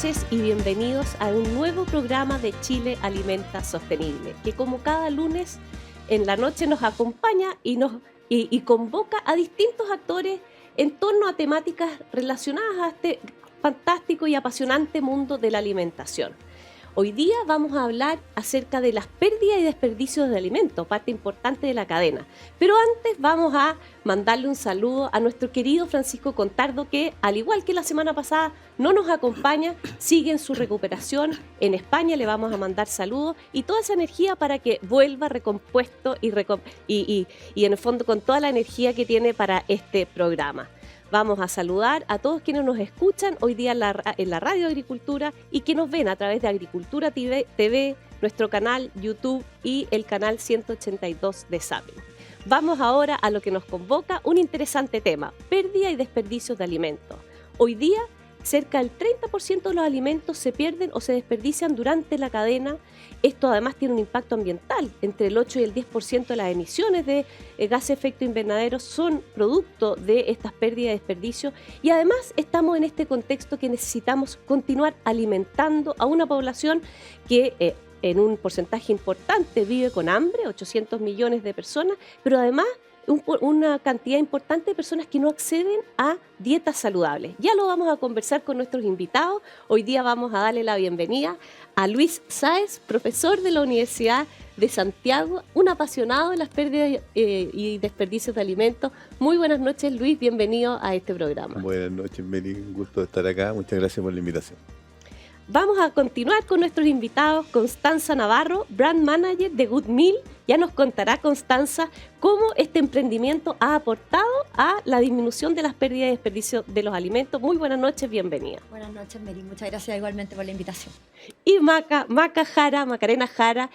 noches y bienvenidos a un nuevo programa de Chile Alimenta Sostenible, que como cada lunes en la noche nos acompaña y convoca a distintos actores en torno a temáticas relacionadas a este fantástico y apasionante mundo de la alimentación. Hoy día vamos a hablar acerca de las pérdidas y desperdicios de alimentos, parte importante de la cadena. Pero antes vamos a mandarle un saludo a nuestro querido Francisco Contardo, que al igual que la semana pasada no nos acompaña, sigue en su recuperación en España. Le vamos a mandar saludos y toda esa energía para que vuelva recompuesto y en el fondo con toda la energía que tiene para este programa. Vamos a saludar a todos quienes nos escuchan hoy día en la Radio Agricultura y que nos ven a través de Agricultura TV, nuestro canal YouTube y el canal 182 de Sapin. Vamos ahora a lo que nos convoca, un interesante tema: pérdida y desperdicios de alimentos. Hoy día, cerca del 30% de los alimentos se pierden o se desperdician durante la cadena. Esto además tiene un impacto ambiental. Entre el 8 y el 10% de las emisiones de gases de efecto invernadero son producto de estas pérdidas y desperdicios. Y además estamos en este contexto que necesitamos continuar alimentando a una población que en un porcentaje importante vive con hambre, 800 millones de personas, pero además una cantidad importante de personas que no acceden a dietas saludables. Ya lo vamos a conversar con nuestros invitados. Hoy día vamos a darle la bienvenida a Luis Sáez, profesor de la Universidad de Santiago, un apasionado de las pérdidas y desperdicios de alimentos. Muy buenas noches, Luis, bienvenido a este programa. Buenas noches, Mary, un gusto estar acá. Muchas gracias por la invitación. Vamos a continuar con nuestros invitados. Constanza Navarro, Brand Manager de Good Meal. Ya nos contará Constanza cómo este emprendimiento ha aportado a la disminución de las pérdidas y desperdicios de los alimentos. Muy buenas noches, bienvenida. Buenas noches, Mary. Muchas gracias igualmente por la invitación. Y Macarena Jara,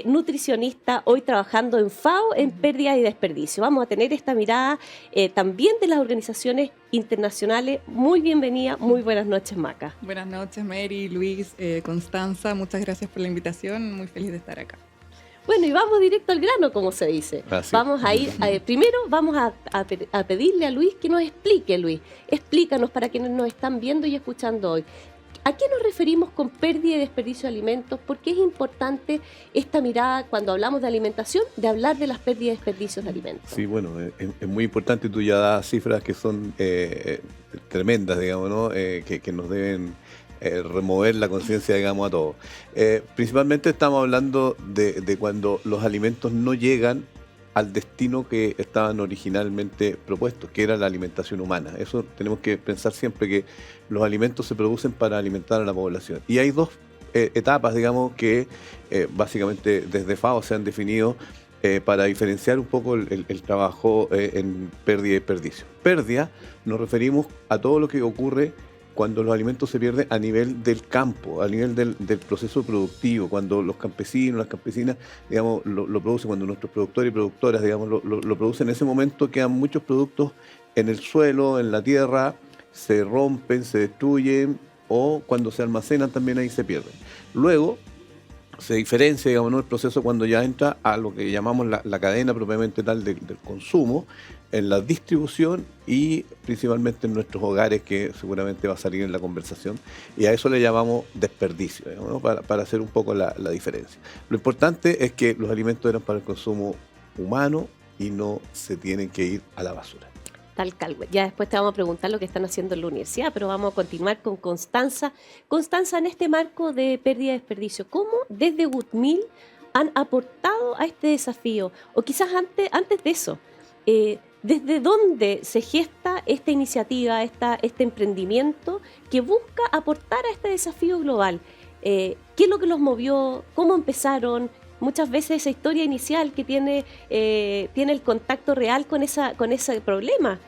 nutricionista, hoy trabajando en FAO en pérdidas y desperdicios. Vamos a tener esta mirada también de las organizaciones internacionales. Muy bienvenida, muy buenas noches, Maca. Buenas noches, Mary, Luis, Constanza. Muchas gracias por la invitación. Muy feliz de estar acá. Bueno, y vamos directo al grano, como se dice. Vamos a ir, primero vamos a pedirle a Luis que nos explique, Luis. Explícanos para quienes nos están viendo y escuchando hoy. ¿A qué nos referimos con pérdida y desperdicio de alimentos? ¿Por qué es importante esta mirada cuando hablamos de alimentación, de hablar de las pérdidas y desperdicios de alimentos? Sí, bueno, es muy importante. Tú ya das cifras que son tremendas, digamos, ¿no? Que nos deben remover la conciencia, digamos, a todos. Principalmente estamos hablando de cuando los alimentos no llegan al destino que estaban originalmente propuestos, que era la alimentación humana. Eso tenemos que pensar siempre, que los alimentos se producen para alimentar a la población. Y hay dos etapas, digamos, que básicamente desde FAO se han definido para diferenciar un poco el trabajo en pérdida y desperdicio. Pérdida, nos referimos a todo lo que ocurre cuando los alimentos se pierden a nivel del campo, a nivel del proceso productivo, cuando los campesinos, las campesinas, digamos, lo producen, cuando nuestros productores y productoras, digamos, lo producen. En ese momento quedan muchos productos en el suelo, en la tierra, se rompen, se destruyen, o cuando se almacenan también ahí se pierden. Luego se diferencia, digamos, ¿no?, el proceso cuando ya entra a lo que llamamos la cadena propiamente tal del consumo, en la distribución y principalmente en nuestros hogares, que seguramente va a salir en la conversación, y a eso le llamamos desperdicio, digamos, ¿no?, para hacer un poco la diferencia. Lo importante es que los alimentos eran para el consumo humano y no se tienen que ir a la basura. Tal cual. Ya después te vamos a preguntar lo que están haciendo en la universidad, pero vamos a continuar con Constanza. Constanza, en este marco de pérdida y desperdicio, ¿cómo desde Good Meal han aportado a este desafío? O quizás antes de eso, ¿desde dónde se gesta esta iniciativa, este emprendimiento que busca aportar a este desafío global? ¿Qué es lo que los movió? ¿Cómo empezaron? Muchas veces esa historia inicial que tiene el contacto real con ese problema.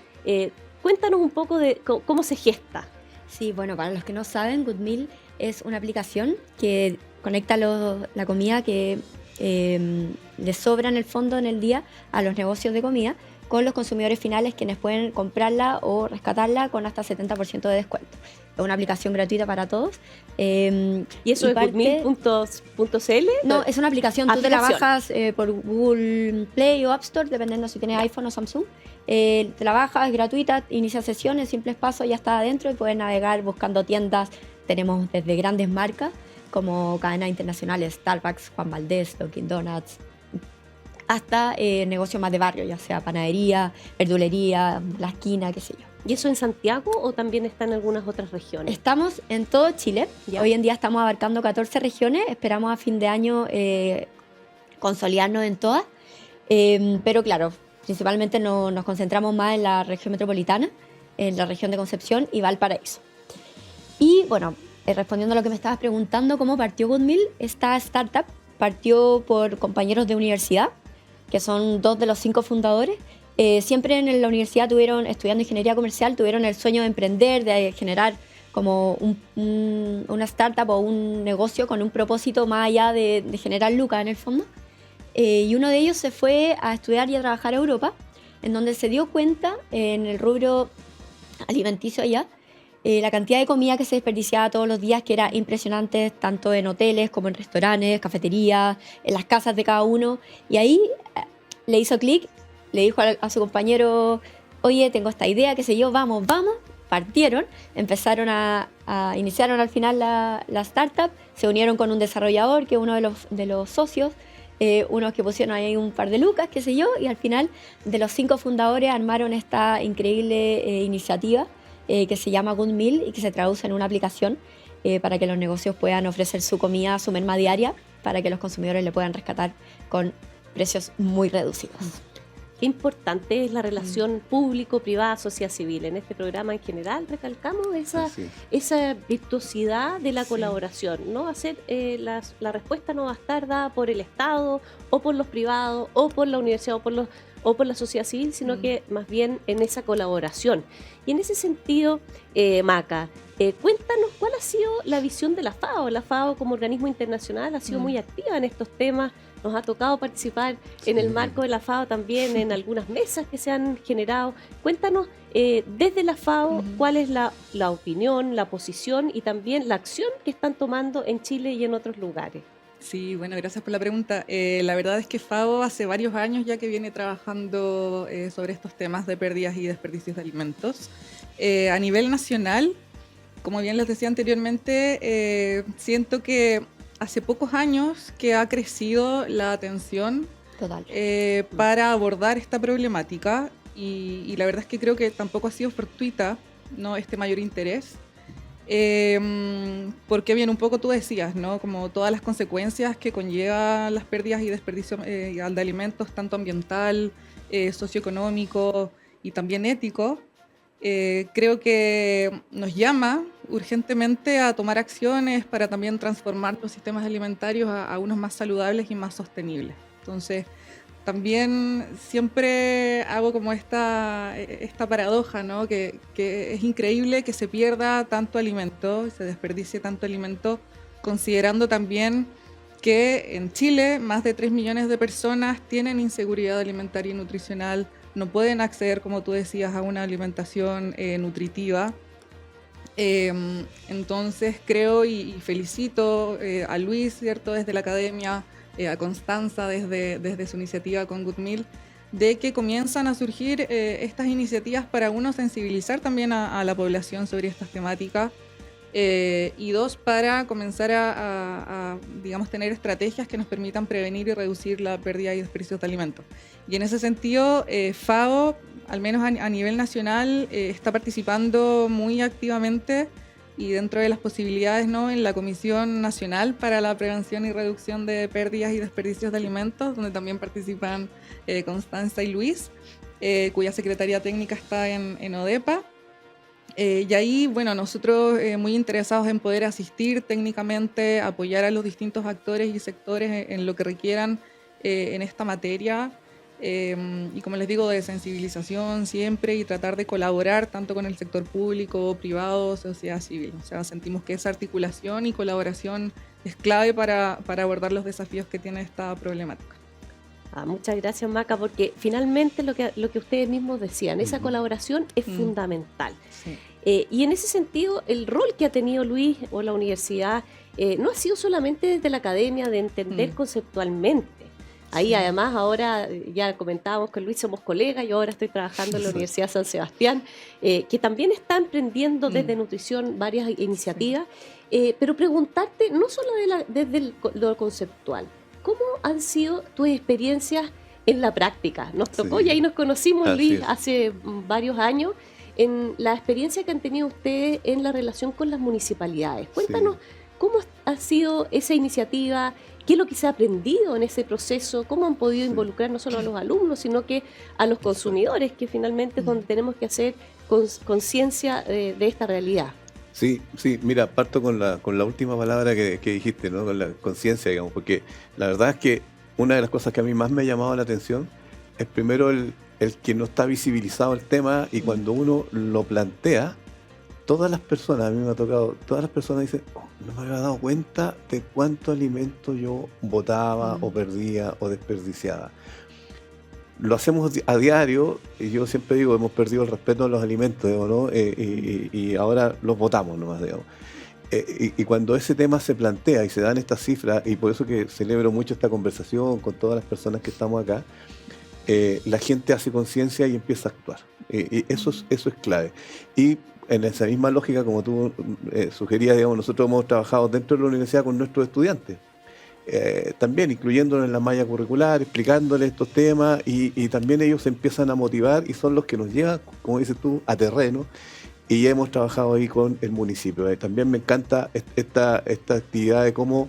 Cuéntanos un poco de cómo se gesta. Sí, bueno, para los que no saben, Good Meal es una aplicación que conecta la comida que les sobra en el fondo en el día a los negocios de comida con los consumidores finales, quienes pueden comprarla o rescatarla con hasta 70% de descuento. Es una aplicación gratuita para todos. ¿Y eso es goodmeal.cl? No, es una aplicación. Tú te la bajas por Google Play o App Store, dependiendo si tienes iPhone o Samsung. Te la bajas, es gratuita, inicia sesiones, simples pasos, ya está adentro y puedes navegar buscando tiendas tenemos desde grandes marcas como cadenas internacionales, Starbucks, Juan Valdez, Dunkin' Donuts, hasta negocios más de barrio, ya sea panadería, verdulería, la esquina, qué sé yo. ¿Y eso en Santiago o también está en algunas otras regiones? Estamos en todo Chile. Ya. Hoy en día estamos abarcando 14 regiones. Esperamos a fin de año consolidarnos en todas. Pero claro, principalmente nos concentramos más en la región metropolitana, en la región de Concepción y Valparaíso. Y bueno, respondiendo a lo que me estabas preguntando, ¿cómo partió Good Meal? Esta startup partió por compañeros de universidad, que son 2 de los 5 fundadores. Siempre en la universidad estudiando ingeniería comercial, tuvieron el sueño de emprender, de generar como una startup o un negocio con un propósito más allá de generar lucas en el fondo. Y uno de ellos se fue a estudiar y a trabajar a Europa, en donde se dio cuenta en el rubro alimenticio allá, la cantidad de comida que se desperdiciaba todos los días, que era impresionante, tanto en hoteles como en restaurantes, cafeterías, en las casas de cada uno. Y ahí le hizo clic, le dijo a su compañero, oye, tengo esta idea, qué sé yo, vamos. Partieron, iniciaron al final la startup, se unieron con un desarrollador, que es uno de los socios, unos que pusieron ahí un par de lucas, qué sé yo, y al final de los 5 fundadores armaron esta increíble iniciativa que se llama Good Meal y que se traduce en una aplicación para que los negocios puedan ofrecer su comida, su merma diaria, para que los consumidores le puedan rescatar con precios muy reducidos. Qué importante es la relación público-privada, sociedad civil. En este programa en general recalcamos esa virtuosidad de la colaboración. No va a ser, la respuesta no va a estar dada por el Estado o por los privados o por la universidad o por la sociedad civil, sino que más bien en esa colaboración. Y en ese sentido, Maca, cuéntanos cuál ha sido la visión de la FAO. La FAO como organismo internacional ha sido muy activa en estos temas. Nos ha tocado participar en el marco de la FAO también en algunas mesas que se han generado. Cuéntanos desde la FAO cuál es la opinión, la posición y también la acción que están tomando en Chile y en otros lugares. Sí, bueno, gracias por la pregunta. La verdad es que FAO hace varios años ya que viene trabajando sobre estos temas de pérdidas y desperdicios de alimentos. A nivel nacional, como bien les decía anteriormente, siento que hace pocos años que ha crecido la atención para abordar esta problemática y la verdad es que creo que tampoco ha sido fortuita, ¿no?, este mayor interés. Porque bien, un poco tú decías, ¿no?, como todas las consecuencias que conllevan las pérdidas y desperdicios de alimentos, tanto ambiental, socioeconómico y también ético. Creo que nos llama urgentemente a tomar acciones para también transformar los sistemas alimentarios a unos más saludables y más sostenibles. Entonces, también siempre hago como esta paradoja, ¿no?, que es increíble que se pierda tanto alimento, se desperdicie tanto alimento, considerando también que en Chile más de 3 millones de personas tienen inseguridad alimentaria y nutricional, no pueden acceder, como tú decías, a una alimentación nutritiva. Entonces creo y felicito a Luis, ¿cierto?, desde la academia, a Constanza desde su iniciativa con Good Meal, de que comienzan a surgir estas iniciativas para, uno, sensibilizar también a la población sobre estas temáticas, y 2, para comenzar a digamos, tener estrategias que nos permitan prevenir y reducir la pérdida y desperdicios de alimentos. Y en ese sentido, FAO, al menos a nivel nacional, está participando muy activamente y dentro de las posibilidades, ¿no?, en la Comisión Nacional para la Prevención y Reducción de Pérdidas y Desperdicios de Alimentos, donde también participan Constanza y Luis, cuya Secretaría Técnica está en ODEPA. Y ahí, bueno, nosotros muy interesados en poder asistir técnicamente, apoyar a los distintos actores y sectores en lo que requieran en esta materia, y como les digo, de sensibilización siempre, y tratar de colaborar tanto con el sector público, privado, sociedad civil. O sea, sentimos que esa articulación y colaboración es clave para abordar los desafíos que tiene esta problemática. Muchas gracias, Maca, porque finalmente lo que ustedes mismos decían, esa colaboración es fundamental. Sí. Y en ese sentido, el rol que ha tenido Luis o la universidad no ha sido solamente desde la academia de entender conceptualmente, Ahí Sí. además ahora ya comentábamos con Luis, somos colegas, yo ahora estoy trabajando en la Sí. Universidad San Sebastián, que también está emprendiendo desde Mm. nutrición varias iniciativas, pero preguntarte no solo desde lo conceptual, ¿cómo han sido tus experiencias en la práctica? Nos tocó Sí. y ahí nos conocimos, Así Luis, es. hace varios años, en la experiencia que han tenido ustedes en la relación con las municipalidades. Cuéntanos cómo ha sido esa iniciativa, qué es lo que se ha aprendido en ese proceso, cómo han podido Sí. involucrar no solo a los alumnos, sino que a los consumidores, que finalmente es donde tenemos que hacer conciencia de esta realidad. Sí, sí, mira, parto con la última palabra que dijiste, ¿no? Con la conciencia, digamos, porque la verdad es que una de las cosas que a mí más me ha llamado la atención es primero el que no está visibilizado el tema, y cuando uno lo plantea, todas las personas, a mí me ha tocado, todas las personas dicen, "Oh, no me había dado cuenta de cuánto alimento yo botaba o perdía o desperdiciaba". Lo hacemos a diario, y yo siempre digo, hemos perdido el respeto a los alimentos, digamos, ¿no? Y ahora los botamos nomás, digamos. Y cuando ese tema se plantea y se dan estas cifras, y por eso que celebro mucho esta conversación con todas las personas que estamos acá, la gente hace conciencia y empieza a actuar. Y eso es clave. Y en esa misma lógica, como tú sugerías, digamos, nosotros hemos trabajado dentro de la universidad con nuestros estudiantes. También incluyéndolos en la malla curricular, explicándoles estos temas, y también ellos se empiezan a motivar y son los que nos llevan, como dices tú, a terreno, y hemos trabajado ahí con el municipio. También me encanta esta actividad de cómo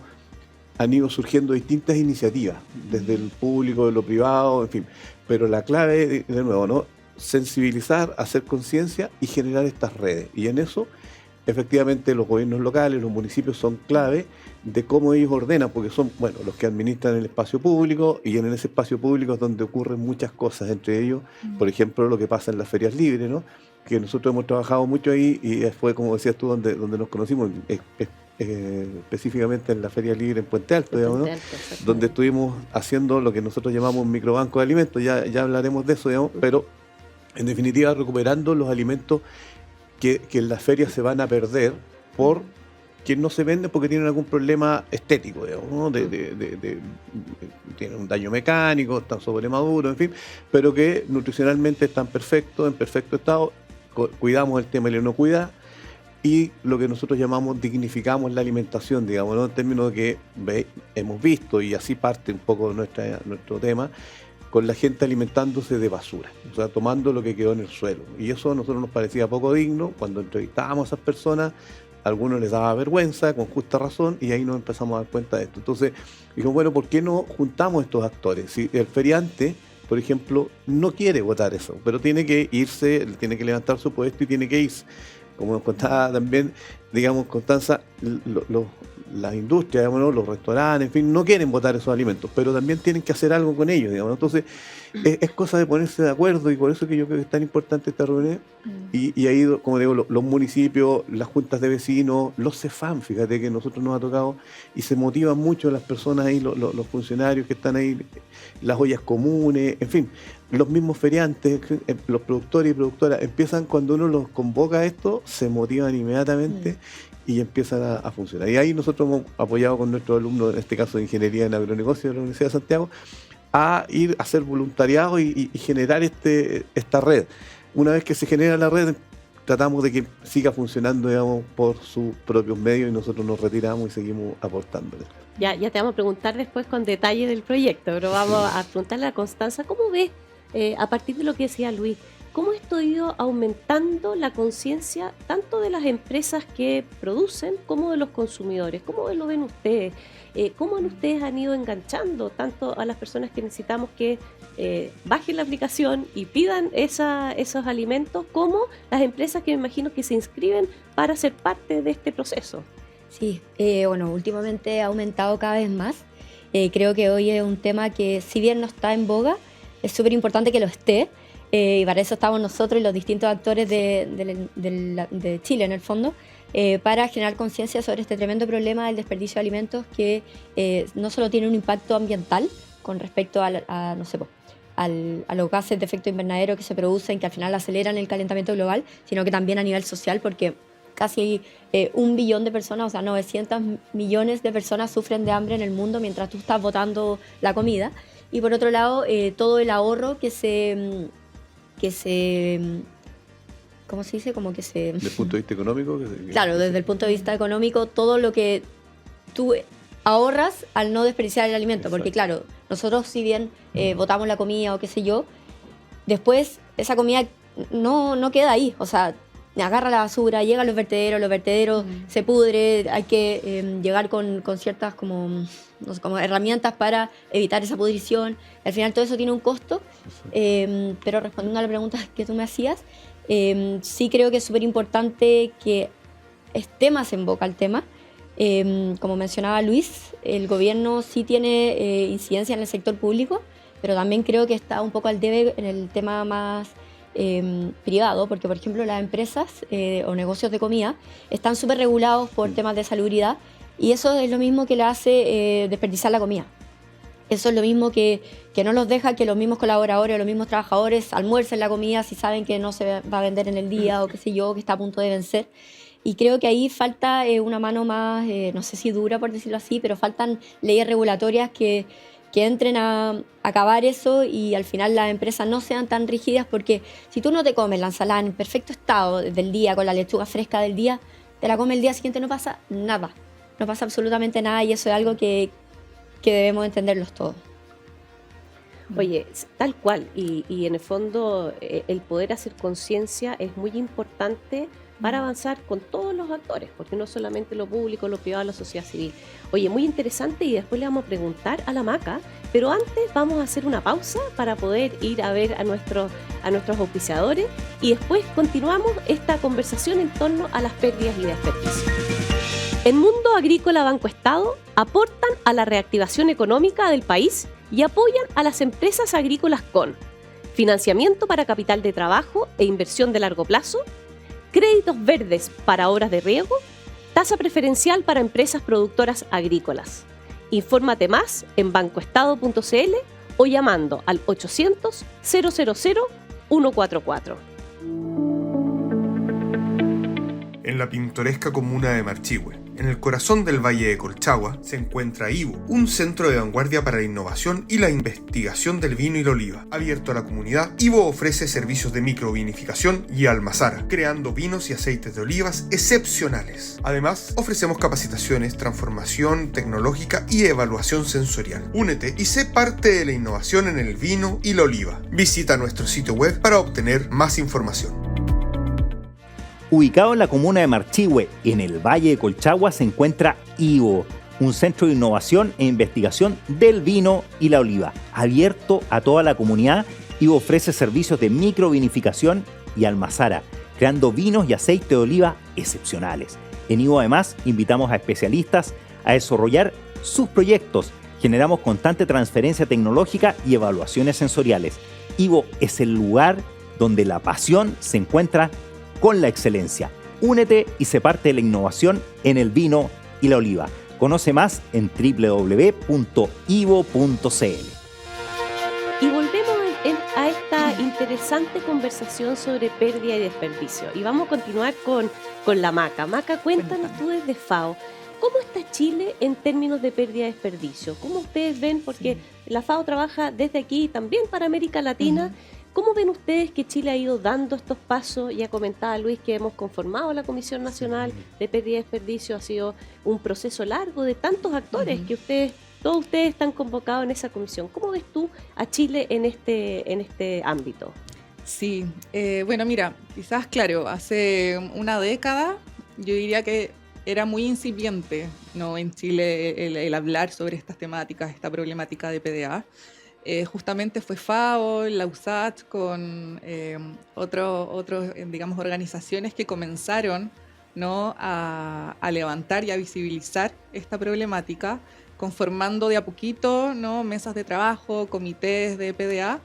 han ido surgiendo distintas iniciativas, desde el público, de lo privado, en fin, pero la clave, de nuevo, ¿no? Sensibilizar, hacer conciencia y generar estas redes, y en eso efectivamente los gobiernos locales, los municipios son clave de cómo ellos ordenan, porque son, bueno, los que administran el espacio público, y en ese espacio público es donde ocurren muchas cosas, entre ellos, por ejemplo, lo que pasa en las ferias libres, ¿no? Que nosotros hemos trabajado mucho ahí, y fue, como decías tú, donde nos conocimos, específicamente en la feria libre en Puente Alto, digamos, ¿no? Donde estuvimos haciendo lo que nosotros llamamos un microbanco de alimentos, ya hablaremos de eso, digamos, pero en definitiva recuperando los alimentos que en las ferias se van a perder por que no se venden porque tienen algún problema estético, digamos, ¿no? Tienen un daño mecánico, están sobremaduros, en fin, pero que nutricionalmente están perfectos, en perfecto estado. Cuidamos el tema de la inocuidad y lo que nosotros llamamos dignificamos la alimentación, digamos, ¿no? En términos de que hemos visto, y así parte un poco nuestro tema, con la gente alimentándose de basura, o sea, tomando lo que quedó en el suelo. Y eso a nosotros nos parecía poco digno. Cuando entrevistábamos a esas personas, a algunos les daba vergüenza, con justa razón, y ahí nos empezamos a dar cuenta de esto. Entonces, dijimos, bueno, ¿por qué no juntamos estos actores? Si el feriante, por ejemplo, no quiere votar eso, pero tiene que irse, tiene que levantar su puesto y tiene que irse. Como nos contaba también, digamos, Constanza, las industrias, digamos, ¿no? Los restaurantes, en fin, no quieren botar esos alimentos, pero también tienen que hacer algo con ellos, digamos, ¿no? Entonces, es cosa de ponerse de acuerdo, y por eso que yo creo que es tan importante esta reunión. Y ahí, como digo, los municipios, las juntas de vecinos, los CEFAM, fíjate que nosotros nos ha tocado, y se motivan mucho las personas ahí, los funcionarios que están ahí, las ollas comunes, en fin, los mismos feriantes, los productores y productoras, empiezan, cuando uno los convoca a esto, se motivan inmediatamente y empiezan a funcionar. Y ahí nosotros hemos apoyado con nuestros alumnos, en este caso de Ingeniería en Agronegocio de la Universidad de Santiago, a ir a hacer voluntariado y generar esta red. Una vez que se genera la red, tratamos de que siga funcionando, digamos, por sus propios medios, y nosotros nos retiramos y seguimos aportándole. Ya te vamos a preguntar después con detalle del proyecto, pero vamos a preguntarle a Constanza, ¿cómo ves, a partir de lo que decía Luis, cómo esto ha ido aumentando la conciencia tanto de las empresas que producen como de los consumidores? ¿Cómo lo ven ustedes? ¿Cómo ustedes han ido enganchando tanto a las personas que necesitamos que bajen la aplicación y pidan esos alimentos, como las empresas que me imagino que se inscriben para ser parte de este proceso? Sí, bueno, últimamente ha aumentado cada vez más. Creo que hoy es un tema que, si bien no está en boga, es súper importante que lo esté. Y para eso estamos nosotros y los distintos actores de Chile, en el fondo, para generar conciencia sobre este tremendo problema del desperdicio de alimentos, que no solo tiene un impacto ambiental con respecto a los gases de efecto invernadero que se producen, que al final aceleran el calentamiento global, sino que también a nivel social, porque casi 1 billón de personas, o sea, 900 millones de personas sufren de hambre en el mundo mientras tú estás botando la comida. y por otro lado todo el ahorro que se ¿cómo se dice? Como que se... Desde el punto de vista económico. Claro, desde el punto de vista económico, todo lo que tú ahorras al no desperdiciar el alimento. Exacto. Porque claro, nosotros si bien botamos la comida o qué sé yo, después esa comida no queda ahí. O sea, agarra la basura, llega a los vertederos se pudre, hay que llegar con ciertas como, no sé, como herramientas para evitar esa pudrición. Al final todo eso tiene un costo, pero respondiendo a la pregunta que tú me hacías, sí creo que es súper importante que esté más en boca el tema. Como mencionaba Luis, el gobierno sí tiene incidencia en el sector público, pero también creo que está un poco al debe en el tema más privado, porque por ejemplo las empresas o negocios de comida están súper regulados por temas de salubridad, y eso es lo mismo que le hace desperdiciar la comida. Eso es lo mismo que no los deja que los mismos colaboradores o los mismos trabajadores almuercen la comida si saben que no se va a vender en el día o qué sé yo, que está a punto de vencer. Y creo que ahí falta una mano más, no sé si dura por decirlo así, pero faltan leyes regulatorias que entren a acabar eso, y al final las empresas no sean tan rígidas, porque si tú no te comes la ensalada en perfecto estado del día, con la lechuga fresca del día, te la comes el día siguiente, no pasa nada. No pasa absolutamente nada, y eso es algo que debemos entenderlos todos. Oye, tal cual, y en el fondo el poder hacer conciencia es muy importante para avanzar con todos los actores, porque no solamente lo público, lo privado, la sociedad civil. Oye, muy interesante, y después le vamos a preguntar a la Maca, pero antes vamos a hacer una pausa para poder ir a ver a nuestros auspiciadores, y después continuamos esta conversación en torno a las pérdidas y desperdicios. En Mundo Agrícola Banco Estado aportan a la reactivación económica del país y apoyan a las empresas agrícolas con financiamiento para capital de trabajo e inversión de largo plazo, créditos verdes para obras de riego, tasa preferencial para empresas productoras agrícolas. Infórmate más en bancoestado.cl o llamando al 800 000 144. En la pintoresca comuna de Marchihue, en el corazón del Valle de Colchagua, se encuentra IVO, un centro de vanguardia para la innovación y la investigación del vino y la oliva. Abierto a la comunidad, IVO ofrece servicios de microvinificación y almazara, creando vinos y aceites de olivas excepcionales. Además, ofrecemos capacitaciones, transformación tecnológica y evaluación sensorial. Únete y sé parte de la innovación en el vino y la oliva. Visita nuestro sitio web para obtener más información. Ubicado en la comuna de Marchihue, en el Valle de Colchagua, se encuentra IVO, un centro de innovación e investigación del vino y la oliva. Abierto a toda la comunidad, IVO ofrece servicios de microvinificación y almazara, creando vinos y aceite de oliva excepcionales. En IVO además invitamos a especialistas a desarrollar sus proyectos. Generamos constante transferencia tecnológica y evaluaciones sensoriales. IVO es el lugar donde la pasión se encuentra con la excelencia. Únete y sé parte de la innovación en el vino y la oliva. Conoce más en www.ivo.cl. Y volvemos a esta interesante conversación sobre pérdida y desperdicio. Y vamos a continuar con la Maca. Maca, cuéntanos tú desde FAO, ¿cómo está Chile en términos de pérdida y desperdicio? ¿Cómo ustedes ven? Porque la FAO trabaja desde aquí también para América Latina. ¿Cómo ven ustedes que Chile ha ido dando estos pasos? Ya comentaba Luis que hemos conformado la Comisión Nacional de Pérdida y Desperdicio. Ha sido un proceso largo de tantos actores que todos ustedes están convocados en esa comisión. ¿Cómo ves tú a Chile en este ámbito? Sí, bueno, mira, quizás, claro, hace una década yo diría que era muy incipiente, ¿no?, en Chile el hablar sobre estas temáticas, esta problemática de PDA. Justamente fue FAO, la USACH, con otros, digamos, organizaciones que comenzaron, ¿no?, a levantar y a visibilizar esta problemática, conformando de a poquito, ¿no?, mesas de trabajo, comités de PDA,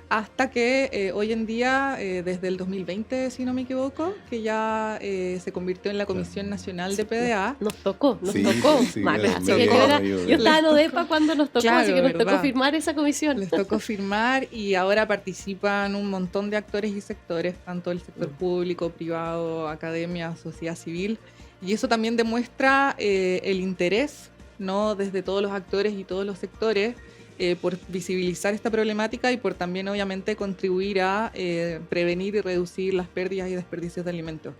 hasta que hoy en día, desde el 2020, si no me equivoco, que ya se convirtió en la Comisión Nacional de PDA. Nos tocó, Sí, Maca. me Así que tocó, yo estaba en ODEPA cuando nos tocó, Claro, así que nos ¿verdad? tocó firmar esa comisión. Les tocó firmar, y ahora participan un montón de actores y sectores, tanto el sector público, privado, academia, sociedad civil, y eso también demuestra el interés, ¿no?, desde todos los actores y todos los sectores por visibilizar esta problemática y por también obviamente contribuir a prevenir y reducir las pérdidas y desperdicios de alimentos.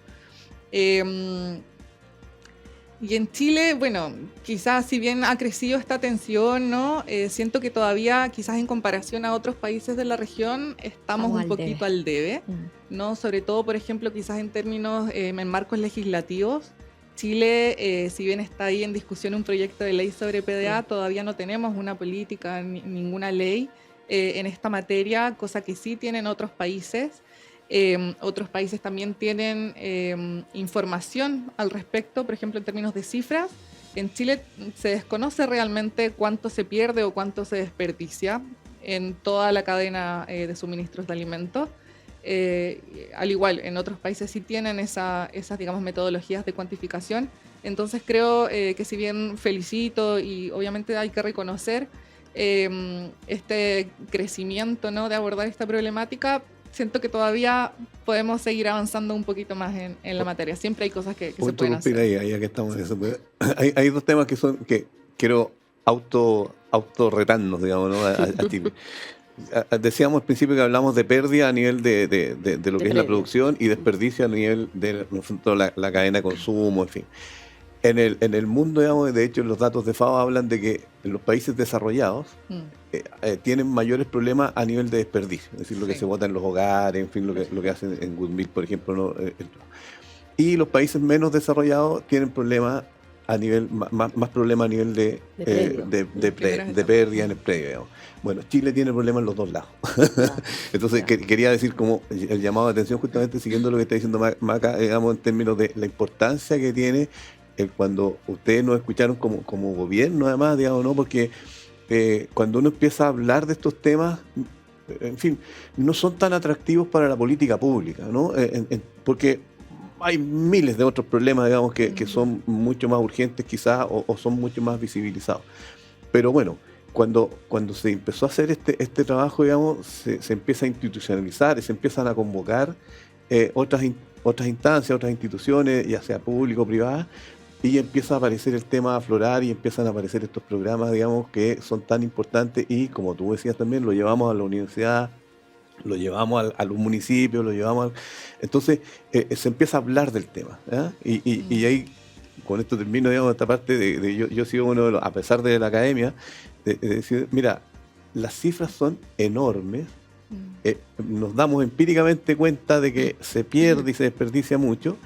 Y en Chile, bueno, quizás si bien ha crecido esta tensión, ¿no? Siento que todavía, quizás en comparación a otros países de la región, estamos un poquito al debe, ¿no? Sobre todo, por ejemplo, quizás en términos, en marcos legislativos. Chile, si bien está ahí en discusión un proyecto de ley sobre PDA, todavía no tenemos una política, ninguna ley en esta materia, cosa que sí tienen otros países. Otros países también tienen información al respecto, por ejemplo, en términos de cifras. En Chile se desconoce realmente cuánto se pierde o cuánto se desperdicia en toda la cadena de suministros de alimentos. Al igual, en otros países sí tienen esas, digamos, metodologías de cuantificación. Entonces creo que si bien felicito y obviamente hay que reconocer este crecimiento, ¿no?, de abordar esta problemática, siento que todavía podemos seguir avanzando un poquito más en la materia. Siempre hay cosas que se pueden hacer. Ahí, ya que estamos en eso. Hay dos temas que quiero autorretarnos, digamos, ¿no? a ti. Decíamos al principio que hablamos de pérdida a nivel de lo que es la producción y desperdicio a nivel de la cadena de consumo, en fin. En el mundo, digamos, de hecho, los datos de FAO hablan de que los países desarrollados tienen mayores problemas a nivel de desperdicio, es decir, lo que se bota en los hogares, en fin, lo que hacen en Goodmeal, por ejemplo, ¿no? Y los países menos desarrollados tienen problemas a nivel más problemas a nivel de pérdida en el predio, digamos. Bueno, Chile tiene problemas en los dos lados. Entonces, quería decir como el llamado de atención, justamente siguiendo lo que está diciendo Maca, digamos, en términos de la importancia que tiene cuando ustedes nos escucharon como gobierno, además, digamos, ¿no? Porque cuando uno empieza a hablar de estos temas, en fin, no son tan atractivos para la política pública, ¿no? Porque hay miles de otros problemas, digamos, que son mucho más urgentes quizás o son mucho más visibilizados. Pero bueno, cuando se empezó a hacer este trabajo, digamos, se empieza a institucionalizar y se empiezan a convocar otras instancias, otras instituciones, ya sea público o privadas, y empieza a aparecer el tema a aflorar y empiezan a aparecer estos programas, digamos, que son tan importantes y, como tú decías también, lo llevamos a la universidad, lo llevamos a los municipios, lo llevamos entonces se empieza a hablar del tema, ¿eh? Y ahí, con esto termino, digamos, esta parte yo sigo uno de los, a pesar de la academia, de decir, mira, las cifras son enormes, nos damos empíricamente cuenta de que se pierde y se desperdicia mucho.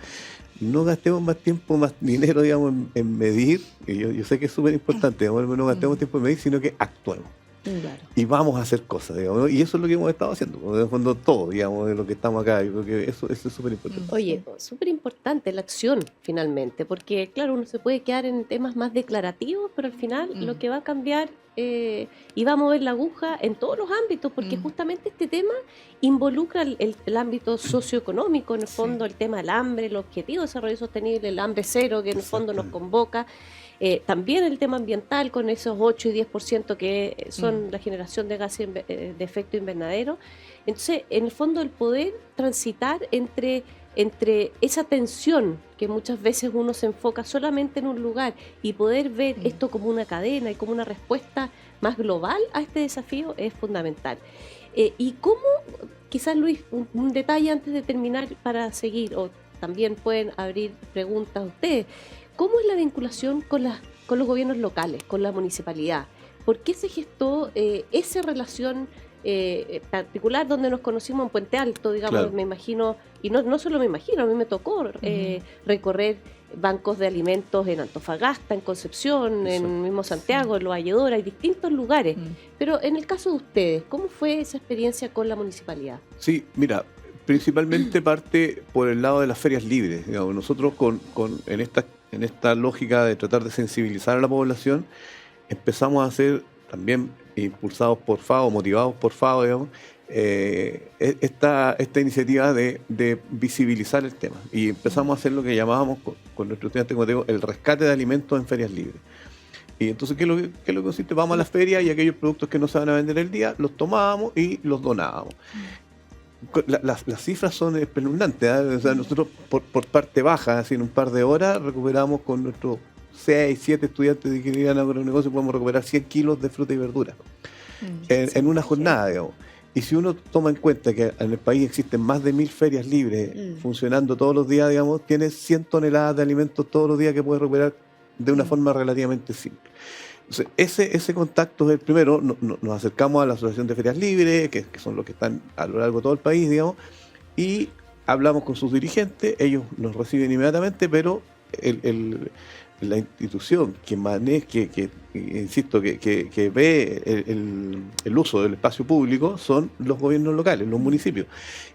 No gastemos más tiempo, más dinero, digamos, en medir, y yo sé que es súper importante, digamos, no gastemos tiempo en medir, sino que actuemos. Claro. Y vamos a hacer cosas, digamos, ¿no? Y eso es lo que hemos estado haciendo, en el fondo todo, digamos, de lo que estamos acá. Yo creo que eso es súper importante. Oye, súper importante la acción, finalmente, porque, claro, uno se puede quedar en temas más declarativos, pero al final lo que va a cambiar y va a mover la aguja en todos los ámbitos, porque justamente este tema involucra el ámbito socioeconómico, en el fondo, el tema del hambre, el objetivo de desarrollo sostenible, el hambre cero, que en el fondo nos convoca. También el tema ambiental, con esos 8 y 10% que son la generación de gases de efecto invernadero. Entonces, en el fondo, el poder transitar entre esa tensión que muchas veces uno se enfoca solamente en un lugar y poder ver esto como una cadena y como una respuesta más global a este desafío es fundamental. Y cómo, quizás Luis, un detalle antes de terminar para seguir, o también pueden abrir preguntas a ustedes. ¿Cómo es la vinculación con los gobiernos locales, con la municipalidad? ¿Por qué se gestó esa relación particular donde nos conocimos en Puente Alto, digamos, claro. Me imagino, y no solo me imagino, a mí me tocó recorrer bancos de alimentos en Antofagasta, en Concepción, en mismo Santiago, en Los Valledora, hay distintos lugares. Pero en el caso de ustedes, ¿cómo fue esa experiencia con la municipalidad? Sí, mira, principalmente parte por el lado de las ferias libres. Digamos, nosotros en esta lógica de tratar de sensibilizar a la población, empezamos a hacer, también impulsados por FAO, motivados por FAO, digamos, esta iniciativa de visibilizar el tema. Y empezamos a hacer lo que llamábamos con nuestros estudiantes, como te digo, el rescate de alimentos en ferias libres. Y entonces, ¿qué es lo que consiste? Vamos a las ferias y aquellos productos que no se van a vender el día, los tomábamos y los donábamos. Las cifras son espeluznantes, ¿eh? O sea, nosotros por parte baja, así en un par de horas, recuperamos con nuestros 6, 7 estudiantes de ingeniería en agronegocio, podemos recuperar 100 kilos de fruta y verdura. en una jornada, digamos. Y si uno toma en cuenta que en el país existen más de 1000 ferias libres funcionando todos los días, digamos, tienes 100 toneladas de alimentos todos los días que puedes recuperar de una forma relativamente simple. Entonces, ese contacto es el primero. Nos acercamos a la Asociación de Ferias Libres, que son los que están a lo largo de todo el país, digamos, y hablamos con sus dirigentes, ellos nos reciben inmediatamente, pero la institución que maneja, insisto, que ve el uso del espacio público son los gobiernos locales, los municipios.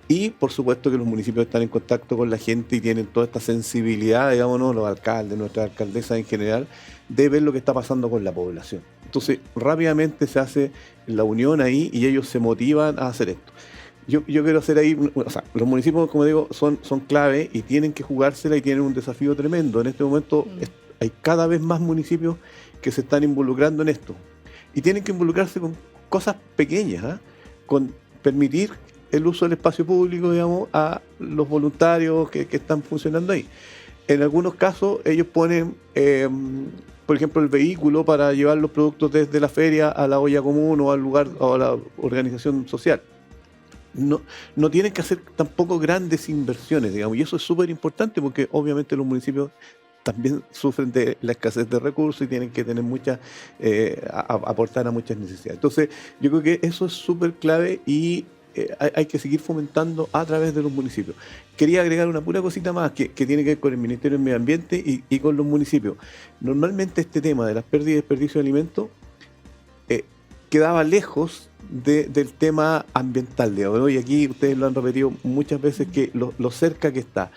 Y por supuesto que los municipios están en contacto con la gente y tienen toda esta sensibilidad, digámonos, los alcaldes, nuestras alcaldesas en general, de ver lo que está pasando con la población. Entonces, rápidamente se hace la unión ahí y ellos se motivan a hacer esto. Yo quiero hacer ahí, o sea, los municipios, como digo, son clave y tienen que jugársela y tienen un desafío tremendo. En este momento hay cada vez más municipios que se están involucrando en esto. Y tienen que involucrarse con cosas pequeñas, con permitir el uso del espacio público, digamos, a los voluntarios que están funcionando ahí. En algunos casos ellos ponen, por ejemplo, el vehículo para llevar los productos desde la feria a la olla común o al lugar o a la organización social. No tienen que hacer tampoco grandes inversiones, digamos, y eso es súper importante porque obviamente los municipios también sufren de la escasez de recursos y tienen que tener aportar a muchas necesidades. Entonces, yo creo que eso es súper clave y hay que seguir fomentando a través de los municipios. Quería agregar una pura cosita más que tiene que ver con el Ministerio del Medio Ambiente y con los municipios. Normalmente este tema de las pérdidas y desperdicio de alimentos quedaba lejos del tema ambiental, digamos, ¿no? Y aquí ustedes lo han repetido muchas veces que lo cerca que está.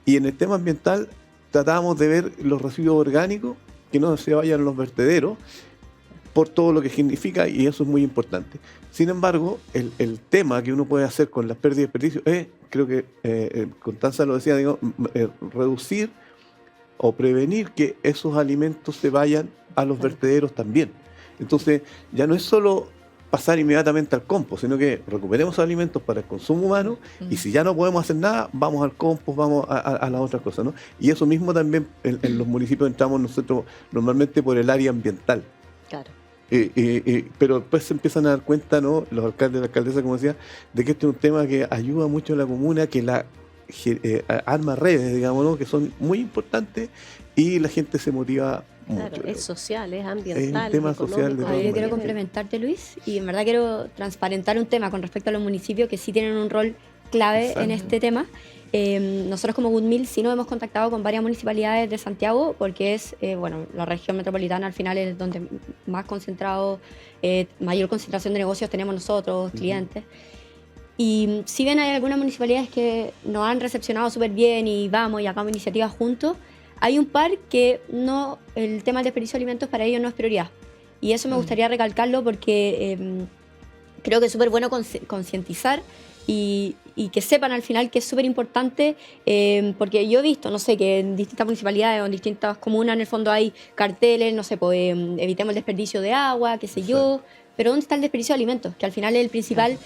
Y en el tema ambiental tratábamos de ver los residuos orgánicos que no se vayan a los vertederos por todo lo que significa, y eso es muy importante. Sin embargo, el tema que uno puede hacer con las pérdidas y desperdicios es, creo que Constanza lo decía, digo, reducir o prevenir que esos alimentos se vayan a los vertederos también. Entonces, ya no es solo pasar inmediatamente al compost, sino que recuperemos alimentos para el consumo humano y si ya no podemos hacer nada, vamos al compost, vamos a las otras cosas, ¿no? Y eso mismo también en los municipios entramos nosotros normalmente por el área ambiental. Claro. Pero después se empiezan a dar cuenta, ¿no?, los alcaldes y las alcaldesas, como decía, de que este es un tema que ayuda mucho a la comuna, que arma redes, digamos, ¿no?, que son muy importantes y la gente se motiva mucho. Claro, es social, es ambiental, es un tema social. Yo quiero complementarte, Luis, y en verdad quiero transparentar un tema con respecto a los municipios que sí tienen un rol clave en este tema. Nosotros como Goodmeal sí nos hemos contactado con varias municipalidades de Santiago porque es, la región metropolitana al final es donde más mayor concentración de negocios tenemos nosotros, clientes. Y si bien hay algunas municipalidades que nos han recepcionado súper bien y hagamos iniciativas juntos, hay un par que el tema del desperdicio de alimentos para ellos no es prioridad. Y eso me gustaría recalcarlo porque creo que es súper bueno concientizar y que sepan al final que es súper importante, porque yo he visto, no sé, que en distintas municipalidades o en distintas comunas en el fondo hay carteles, no sé, pues evitemos el desperdicio de agua, qué sé yo, pero ¿dónde está el desperdicio de alimentos? Que al final es el principal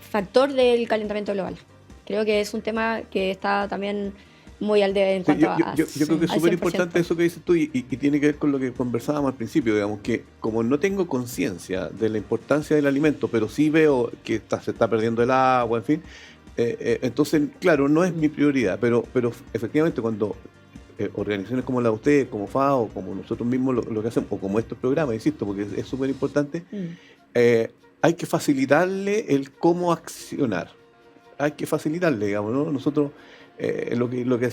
factor del calentamiento global. Creo que es un tema que está también muy al debe en cuanto a... Yo creo que es súper importante eso que dices tú y tiene que ver con lo que conversábamos al principio, digamos, que como no tengo conciencia de la importancia del alimento, pero sí veo que se está perdiendo el agua, en fin, entonces, claro, no es mi prioridad, pero efectivamente cuando organizaciones como la de ustedes, como FAO, como nosotros mismos lo que hacemos, o como estos programas, insisto, porque es súper importante, hay que facilitarle el cómo accionar, hay que facilitarle, digamos, ¿no? Nosotros... lo que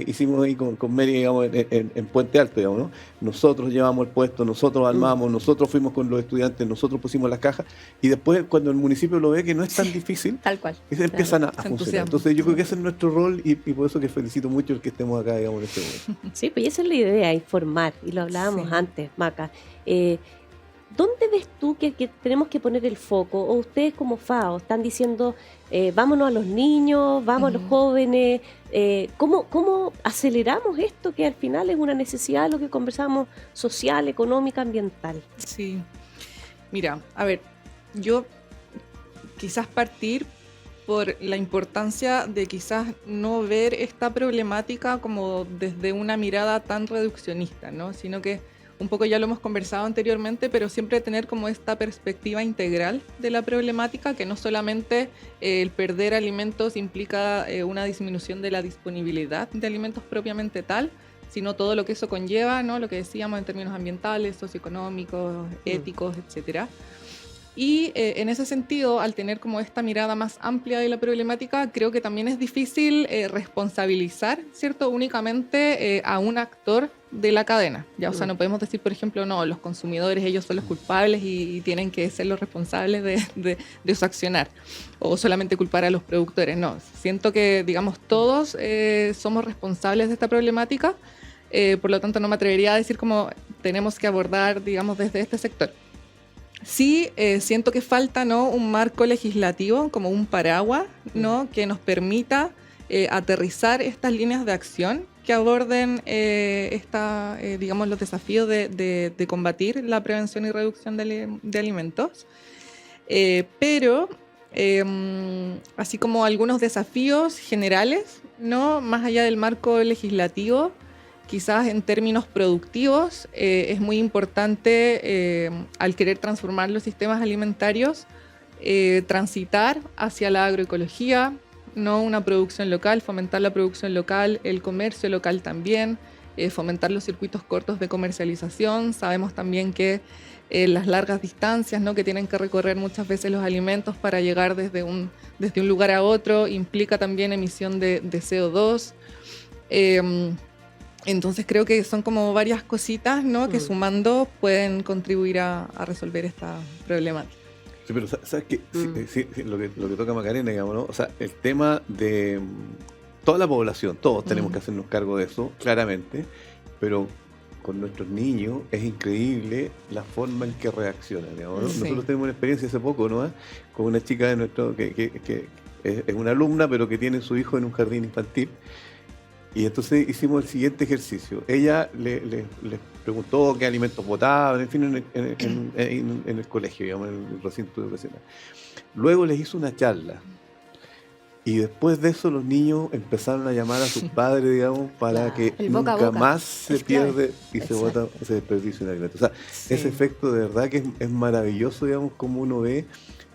hicimos ahí con Mary, digamos, en Puente Alto, digamos, ¿no? Nosotros llevamos el puesto, nosotros armamos, nosotros fuimos con los estudiantes, nosotros pusimos las cajas y después cuando el municipio lo ve que no es tan difícil, tal cual, empiezan a funcionar. Entonces yo creo que ese es nuestro rol y por eso que felicito mucho el que estemos acá, digamos, en este momento. Sí, pues esa es la idea, informar, y lo hablábamos antes, Maca. ¿Dónde ves tú que tenemos que poner el foco? O ustedes como FAO están diciendo, vámonos a los niños, vamos a los jóvenes. ¿Cómo aceleramos esto que al final es una necesidad de lo que conversamos, social, económica, ambiental? Sí. Mira, a ver, yo quizás partir por la importancia de quizás no ver esta problemática como desde una mirada tan reduccionista, ¿no? Sino que un poco ya lo hemos conversado anteriormente, pero siempre tener como esta perspectiva integral de la problemática, que no solamente el perder alimentos implica una disminución de la disponibilidad de alimentos propiamente tal, sino todo lo que eso conlleva, ¿no? Lo que decíamos en términos ambientales, socioeconómicos, éticos, etcétera. Y en ese sentido, al tener como esta mirada más amplia de la problemática, creo que también es difícil responsabilizar, ¿cierto?, únicamente a un actor de la cadena. Ya, o sea, no podemos decir, por ejemplo, no, los consumidores, ellos son los culpables y tienen que ser los responsables de su accionar. O solamente culpar a los productores. No, siento que, digamos, todos somos responsables de esta problemática. Por lo tanto, no me atrevería a decir cómo tenemos que abordar, digamos, desde este sector. Sí, siento que falta, ¿no?, un marco legislativo, como un paraguas, ¿no?, que nos permita aterrizar estas líneas de acción que aborden digamos, los desafíos de combatir la prevención y reducción de alimentos. Pero, así como algunos desafíos generales, ¿no?, más allá del marco legislativo, quizás en términos productivos, es muy importante, al querer transformar los sistemas alimentarios, transitar hacia la agroecología, no una producción local, fomentar la producción local, el comercio local también, fomentar los circuitos cortos de comercialización. Sabemos también que las largas distancias, ¿no?, que tienen que recorrer muchas veces los alimentos para llegar desde un lugar a otro, implica también emisión de CO2. Entonces creo que son como varias cositas, ¿no?, que sumando pueden contribuir a resolver esta problemática. Sí, pero ¿sabes qué? Sí, lo que toca Macarena, digamos, ¿no? O sea, el tema de toda la población, todos tenemos que hacernos cargo de eso, claramente, pero con nuestros niños es increíble la forma en que reaccionan, digamos, ¿no? Sí. Nosotros tenemos una experiencia hace poco, ¿no?, con una chica de nuestro que es una alumna, pero que tiene su hijo en un jardín infantil. Y entonces hicimos el siguiente ejercicio. Ella les preguntó qué alimentos botaban, en fin, en el colegio, digamos, en el recinto educacional. Luego les hizo una charla. Y después de eso los niños empezaron a llamar a sus padres, digamos, para que nunca más se pierde y se desperdicia un alimento. O sea, ese efecto de verdad que es maravilloso, digamos, como uno ve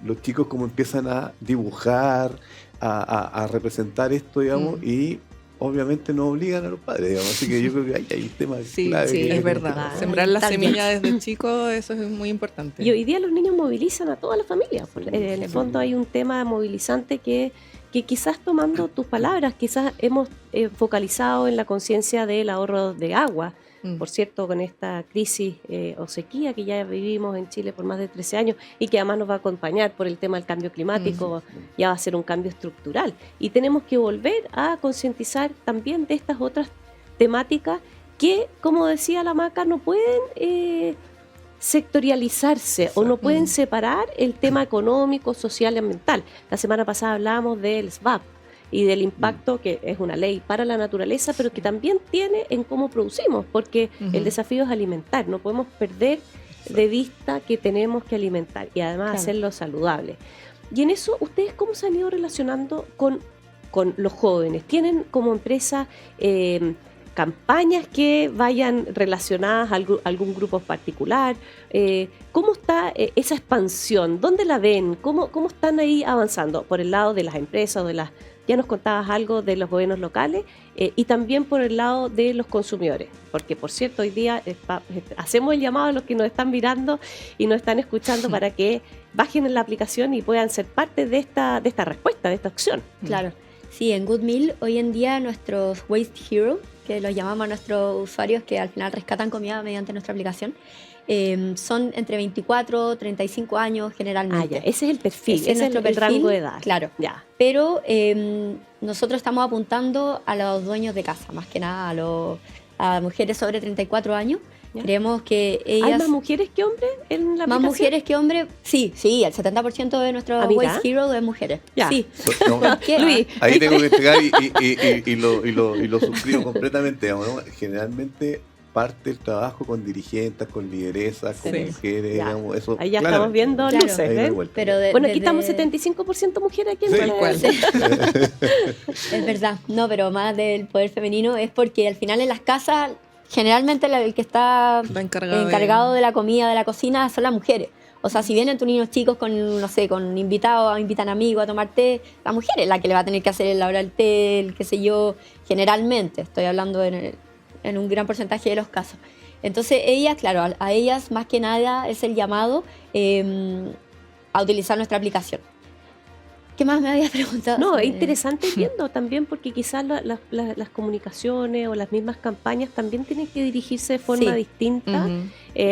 los chicos como empiezan a dibujar, a representar esto, digamos, y obviamente no obligan a los padres, digamos. Así que yo creo que hay un tema clave. Sí, es verdad. Sembrar la semilla desde chico, eso es muy importante. Y hoy día los niños movilizan a toda la familia. En el fondo hay un tema movilizante que quizás, tomando tus palabras, quizás hemos focalizado en la conciencia del ahorro de agua. Por cierto, con esta crisis o sequía que ya vivimos en Chile por más de 13 años y que además nos va a acompañar por el tema del cambio climático, ya va a ser un cambio estructural. Y tenemos que volver a concientizar también de estas otras temáticas que, como decía la Maca, no pueden sectorializarse o no pueden separar el tema económico, social y ambiental. La semana pasada hablábamos del SVAP y del impacto que es una ley para la naturaleza, pero que también tiene en cómo producimos, porque el desafío es alimentar. No podemos perder de vista que tenemos que alimentar y además hacerlo saludable. Y en eso, ¿ustedes cómo se han ido relacionando con los jóvenes? ¿Tienen como empresa campañas que vayan relacionadas a algún grupo particular? ¿Cómo está esa expansión? ¿Dónde la ven? ¿Cómo están ahí avanzando? ¿Por el lado de las empresas o de las... Ya nos contabas algo de los gobiernos locales y también por el lado de los consumidores, porque por cierto hoy día hacemos el llamado a los que nos están mirando y nos están escuchando para que bajen en la aplicación y puedan ser parte de esta respuesta, de esta acción. Claro, sí, en Good Meal hoy en día nuestros Waste Hero, que los llamamos a nuestros usuarios que al final rescatan comida mediante nuestra aplicación, son entre 24 y 35 años generalmente. Ese es el perfil, ese es nuestro perfil, rango de edad. Claro, pero nosotros estamos apuntando a los dueños de casa, más que nada a mujeres sobre 34 años. Creemos que ellas... ¿Hay más mujeres que hombres en la aplicación? Más mujeres que hombres, sí, el 70% de nuestro Waste Hero es mujeres. Sí. Luis, ahí tengo que entregar y lo suscribo completamente, digamos, ¿no? Generalmente parte el trabajo con dirigentes, con lideresas, con mujeres, digamos, eso. Ahí ya estamos viendo luces, ¿eh? Pero bueno, aquí estamos 75% mujeres aquí en Es verdad, no, pero más del poder femenino es porque al final en las casas generalmente el que está La encargada encargado de la comida, de la cocina, son las mujeres. O sea, si vienen tus niños chicos con, no sé, con invitados, invitan amigos a tomar té, la mujer es la que le va a tener que hacer la hora del té, el qué sé yo, generalmente, estoy hablando en un gran porcentaje de los casos. Entonces, ellas, claro, a ellas más que nada es el llamado a utilizar nuestra aplicación. ¿Qué más me habías preguntado? No, es interesante viendo también porque quizás las comunicaciones o las mismas campañas también tienen que dirigirse de forma Sí. distinta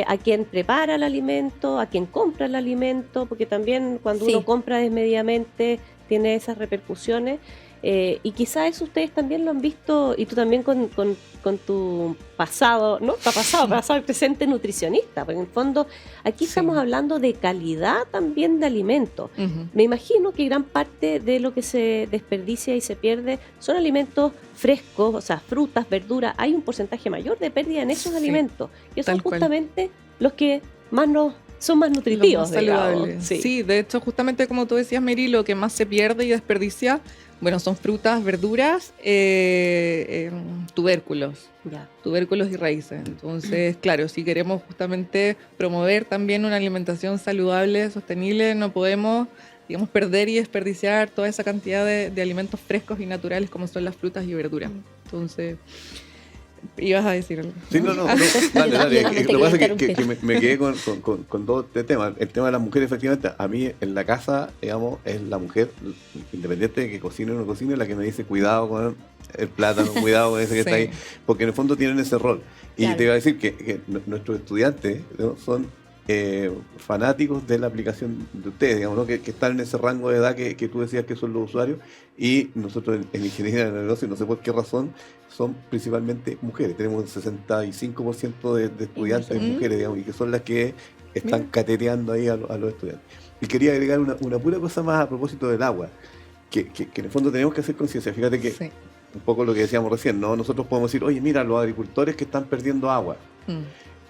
a quien prepara el alimento, a quien compra el alimento, porque también cuando Sí. uno compra desmedidamente tiene esas repercusiones. Y quizás eso ustedes también lo han visto, y tú también con tu pasado, ¿no? Pasado y presente nutricionista, porque en el fondo aquí Sí. estamos hablando de calidad también de alimentos. Ujú. Me imagino que gran parte de lo que se desperdicia y se pierde son alimentos frescos, o sea, frutas, verduras. Hay un porcentaje mayor de pérdida en esos Sí, alimentos, que son tal cual. justamente los que son más Los nutritivos, más digamos. saludables. Sí, de hecho, justamente como tú decías, Mary, lo que más se pierde y desperdicia, bueno, son frutas, verduras, tubérculos y raíces. Entonces, claro, si queremos justamente promover también una alimentación saludable, sostenible, no podemos, digamos, perder y desperdiciar toda esa cantidad de alimentos frescos y naturales como son las frutas y verduras. Entonces, ibas a decir algo. Sí, no, dale. No te Lo que pasa es quería que me quedé con dos temas. El tema de las mujeres, efectivamente, a mí en la casa, digamos, es la mujer, independiente de que cocine o no cocine, la que me dice cuidado con el plátano, cuidado con ese que está ahí, porque en el fondo tienen ese rol. Y Claro. te iba a decir que nuestros estudiantes, ¿no?, son fanáticos de la aplicación de ustedes, digamos, ¿no?, que están en ese rango de edad que tú decías que son los usuarios, y nosotros en Ingeniería de Negocio, no sé por qué razón, son principalmente mujeres. Tenemos un 65% de estudiantes Imagínate. mujeres, digamos, y que son las que están Mira. cateteando ahí a los estudiantes. Y quería agregar una pura cosa más a propósito del agua, que en el fondo tenemos que hacer conciencia. Fíjate que Sí. un poco lo que decíamos recién, ¿no? Nosotros podemos decir, oye, mira, los agricultores que están perdiendo agua.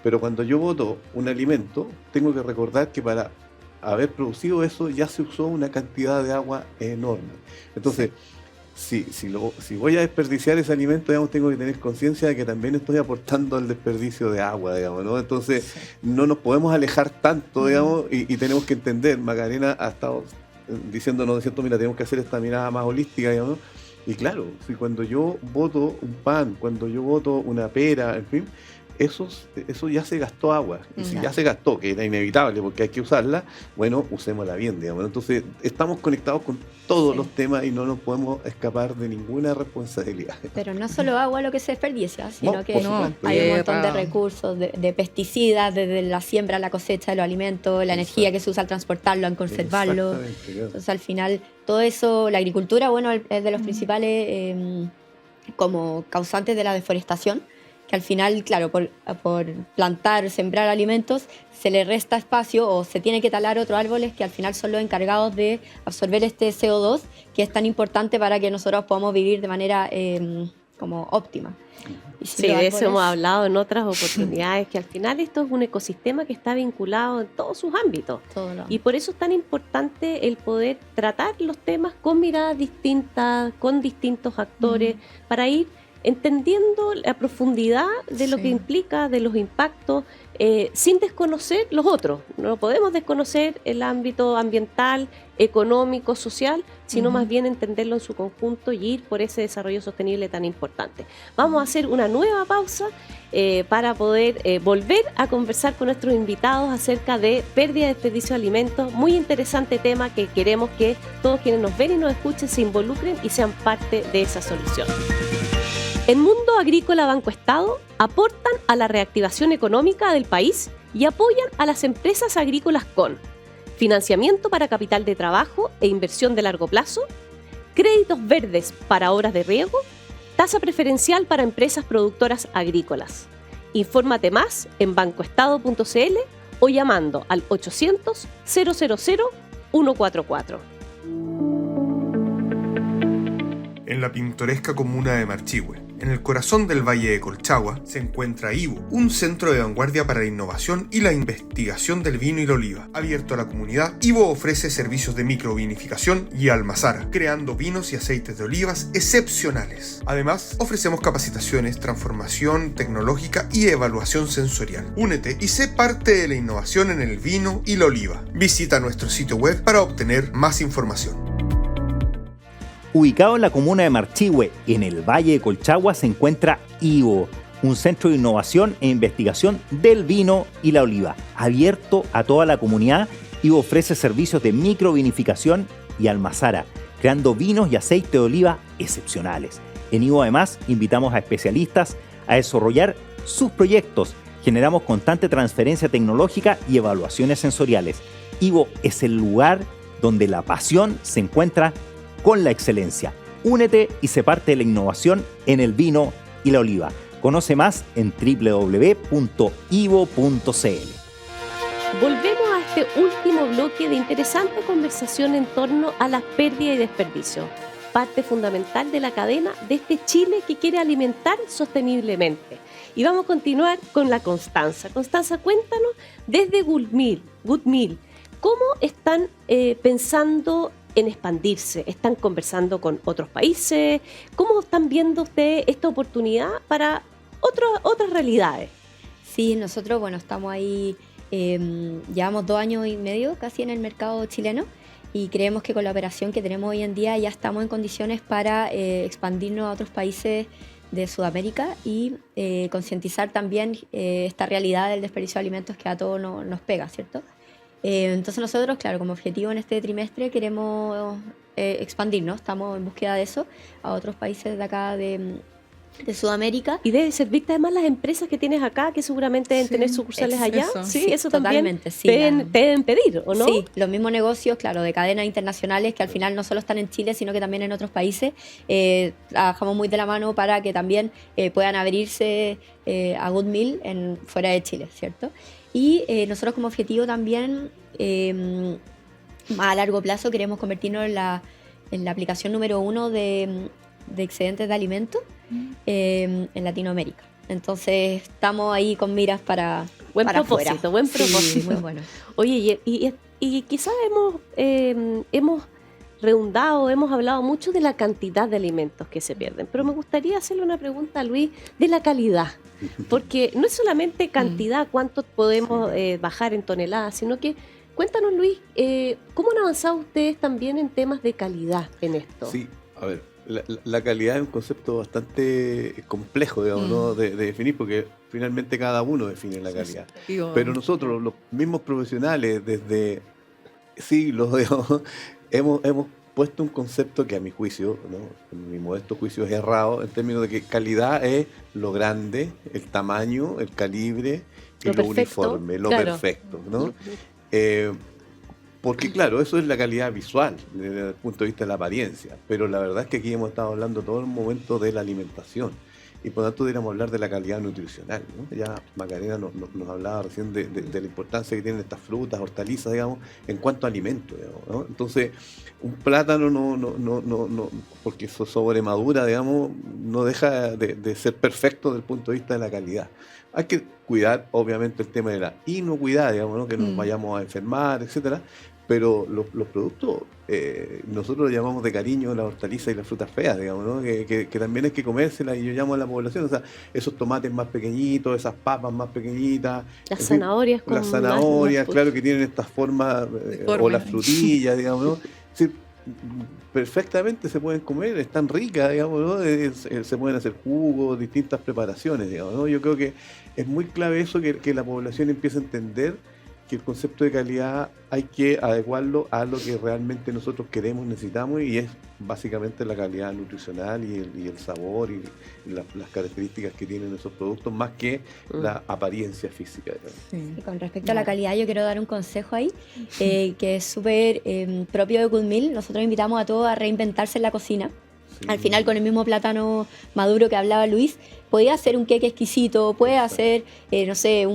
Pero cuando yo boto un alimento, tengo que recordar que para haber producido eso ya se usó una cantidad de agua enorme. Entonces, si voy a desperdiciar ese alimento, digamos, tengo que tener conciencia de que también estoy aportando al desperdicio de agua, digamos, ¿no? Entonces, no nos podemos alejar tanto, digamos, y tenemos que entender. Macarena ha estado diciéndonos, mira, tenemos que hacer esta mirada más holística, digamos. Y claro, si cuando yo boto un pan, cuando yo boto una pera, en fin, eso ya se gastó agua. Y si ya se gastó, que era inevitable porque hay que usarla, bueno, usémosla bien, digamos. Entonces, estamos conectados con todos los temas y no nos podemos escapar de ninguna responsabilidad. Pero no solo agua lo que se desperdicia, sino No, que por supuesto. hay un montón de Tierra. recursos, de pesticidas, desde la siembra a la cosecha de los alimentos, la energía que se usa al transportarlo, al conservarlo. Exactamente, claro. Entonces, al final, todo eso, la agricultura, bueno, es de los principales como causantes de la deforestación, que al final, claro, por plantar, sembrar alimentos, se le resta espacio o se tiene que talar otros árboles que al final son los encargados de absorber este CO2, que es tan importante para que nosotros podamos vivir de manera como óptima. Y sin Sí, los de eso árboles- hemos hablado en otras oportunidades, que al final esto es un ecosistema que está vinculado en todos sus ámbitos. todo lo- Y por eso es tan importante el poder tratar los temas con miradas distintas, con distintos actores, para ir entendiendo la profundidad de lo Sí. que implica, de los impactos, sin desconocer los otros. No podemos desconocer el ámbito ambiental, económico, social, sino más bien entenderlo en su conjunto y ir por ese desarrollo sostenible tan importante. Vamos a hacer una nueva pausa para poder volver a conversar con nuestros invitados acerca de pérdida y desperdicio de alimentos. Muy interesante tema que queremos que todos quienes nos ven y nos escuchen se involucren y sean parte de esa solución. En Mundo Agrícola Banco Estado aportan a la reactivación económica del país y apoyan a las empresas agrícolas con financiamiento para capital de trabajo e inversión de largo plazo, créditos verdes para obras de riego, tasa preferencial para empresas productoras agrícolas. Infórmate más en bancoestado.cl o llamando al 800 000 144. En la pintoresca comuna de Marchihue, En el corazón del Valle de Colchagua se encuentra Ivo, un centro de vanguardia para la innovación y la investigación del vino y la oliva. Abierto a la comunidad, Ivo ofrece servicios de microvinificación y almazara, creando vinos y aceites de olivas excepcionales. Además, ofrecemos capacitaciones, transformación tecnológica y evaluación sensorial. Únete y sé parte de la innovación en el vino y la oliva. Visita nuestro sitio web para obtener más información. Ubicado en la comuna de Marchihue, en el Valle de Colchagua, se encuentra Ivo, un centro de innovación e investigación del vino y la oliva. Abierto a toda la comunidad, Ivo ofrece servicios de microvinificación y almazara, creando vinos y aceite de oliva excepcionales. En Ivo, además, invitamos a especialistas a desarrollar sus proyectos. Generamos constante transferencia tecnológica y evaluaciones sensoriales. Ivo es el lugar donde la pasión se encuentra con la excelencia. Únete y sé parte de la innovación en el vino y la oliva. Conoce más en www.ivo.cl. Volvemos a este último bloque de interesante conversación en torno a la pérdida y desperdicio, parte fundamental de la cadena de este Chile que quiere alimentar sosteniblemente. Y vamos a continuar con la Constanza. Constanza, cuéntanos desde Goodmill, ¿cómo están pensando en expandirse? ¿Están conversando con otros países? ¿Cómo están viendo ustedes esta oportunidad para otras realidades? Sí, nosotros, bueno, estamos ahí, llevamos 2 años y medio casi en el mercado chileno y creemos que con la operación que tenemos hoy en día ya estamos en condiciones para expandirnos a otros países de Sudamérica y concientizar también esta realidad del desperdicio de alimentos que a todos nos pega, ¿cierto? Entonces nosotros, claro, como objetivo en este trimestre queremos expandirnos, estamos en búsqueda de eso a otros países de acá de Sudamérica. Y debe servirte además las empresas que tienes acá, que seguramente deben tener sucursales allá. Sí, eso también sí, te deben pedir, ¿o no? Sí, los mismos negocios, claro, de cadenas internacionales que al final no solo están en Chile, sino que también en otros países. Trabajamos muy de la mano para que también puedan abrirse a Goodmill fuera de Chile, ¿cierto? Y nosotros como objetivo también, a largo plazo, queremos convertirnos en la aplicación número 1 de excedentes de alimentos en Latinoamérica. Entonces estamos ahí con miras para Buen afuera. propósito. Sí, muy bueno. Oye, y quizás hemos redundado, hemos hablado mucho de la cantidad de alimentos que se pierden, pero me gustaría hacerle una pregunta a Luis de la calidad, porque no es solamente cantidad, cuánto podemos bajar en toneladas, sino que cuéntanos, Luis, ¿cómo han avanzado ustedes también en temas de calidad en esto? Sí, a ver, la calidad es un concepto bastante complejo, digamos, ¿no? de definir, porque finalmente cada uno define la calidad. Pero nosotros, los mismos profesionales, desde siglos, digamos, hemos puesto un concepto que a mi juicio, ¿no? En mi modesto juicio, es errado, en términos de que calidad es lo grande, el tamaño, el calibre, lo lo perfecto, uniforme, lo claro. perfecto, ¿no? Porque claro, eso es la calidad visual, desde el punto de vista de la apariencia, pero la verdad es que aquí hemos estado hablando todo el momento de la alimentación y por lo tanto deberíamos hablar de la calidad nutricional, ¿no? Ya Macarena nos hablaba recién de la importancia que tienen estas frutas, hortalizas, digamos, en cuanto a alimento, digamos, ¿no? Entonces, un plátano no porque eso sobremadura, digamos, no deja de ser perfecto desde el punto de vista de la calidad. Hay que cuidar, obviamente, el tema de la inocuidad, digamos, ¿no? Que nos vayamos a enfermar, etcétera. Pero los productos, nosotros lo llamamos de cariño las hortalizas y las frutas feas, digamos, ¿no? Que también hay que comérselas, y yo llamo a la población, o sea, esos tomates más pequeñitos, esas papas más pequeñitas. Las zanahorias, las zanahorias, claro, que tienen estas formas, o las frutillas, digamos, ¿no? Sí, perfectamente se pueden comer, están ricas, digamos, ¿no? Se pueden hacer jugos, distintas preparaciones, digamos, ¿no? Yo creo que es muy clave eso, que la población empiece a entender que el concepto de calidad hay que adecuarlo a lo que realmente nosotros queremos, necesitamos, y es básicamente la calidad nutricional y el sabor y las características que tienen esos productos, más que la apariencia física. Sí. Y con respecto a la calidad, yo quiero dar un consejo ahí, que es súper propio de Goodmill. Nosotros invitamos a todos a reinventarse en la cocina. Sí. Al final, con el mismo plátano maduro que hablaba Luis, podía hacer un queque exquisito, puede hacer, no sé,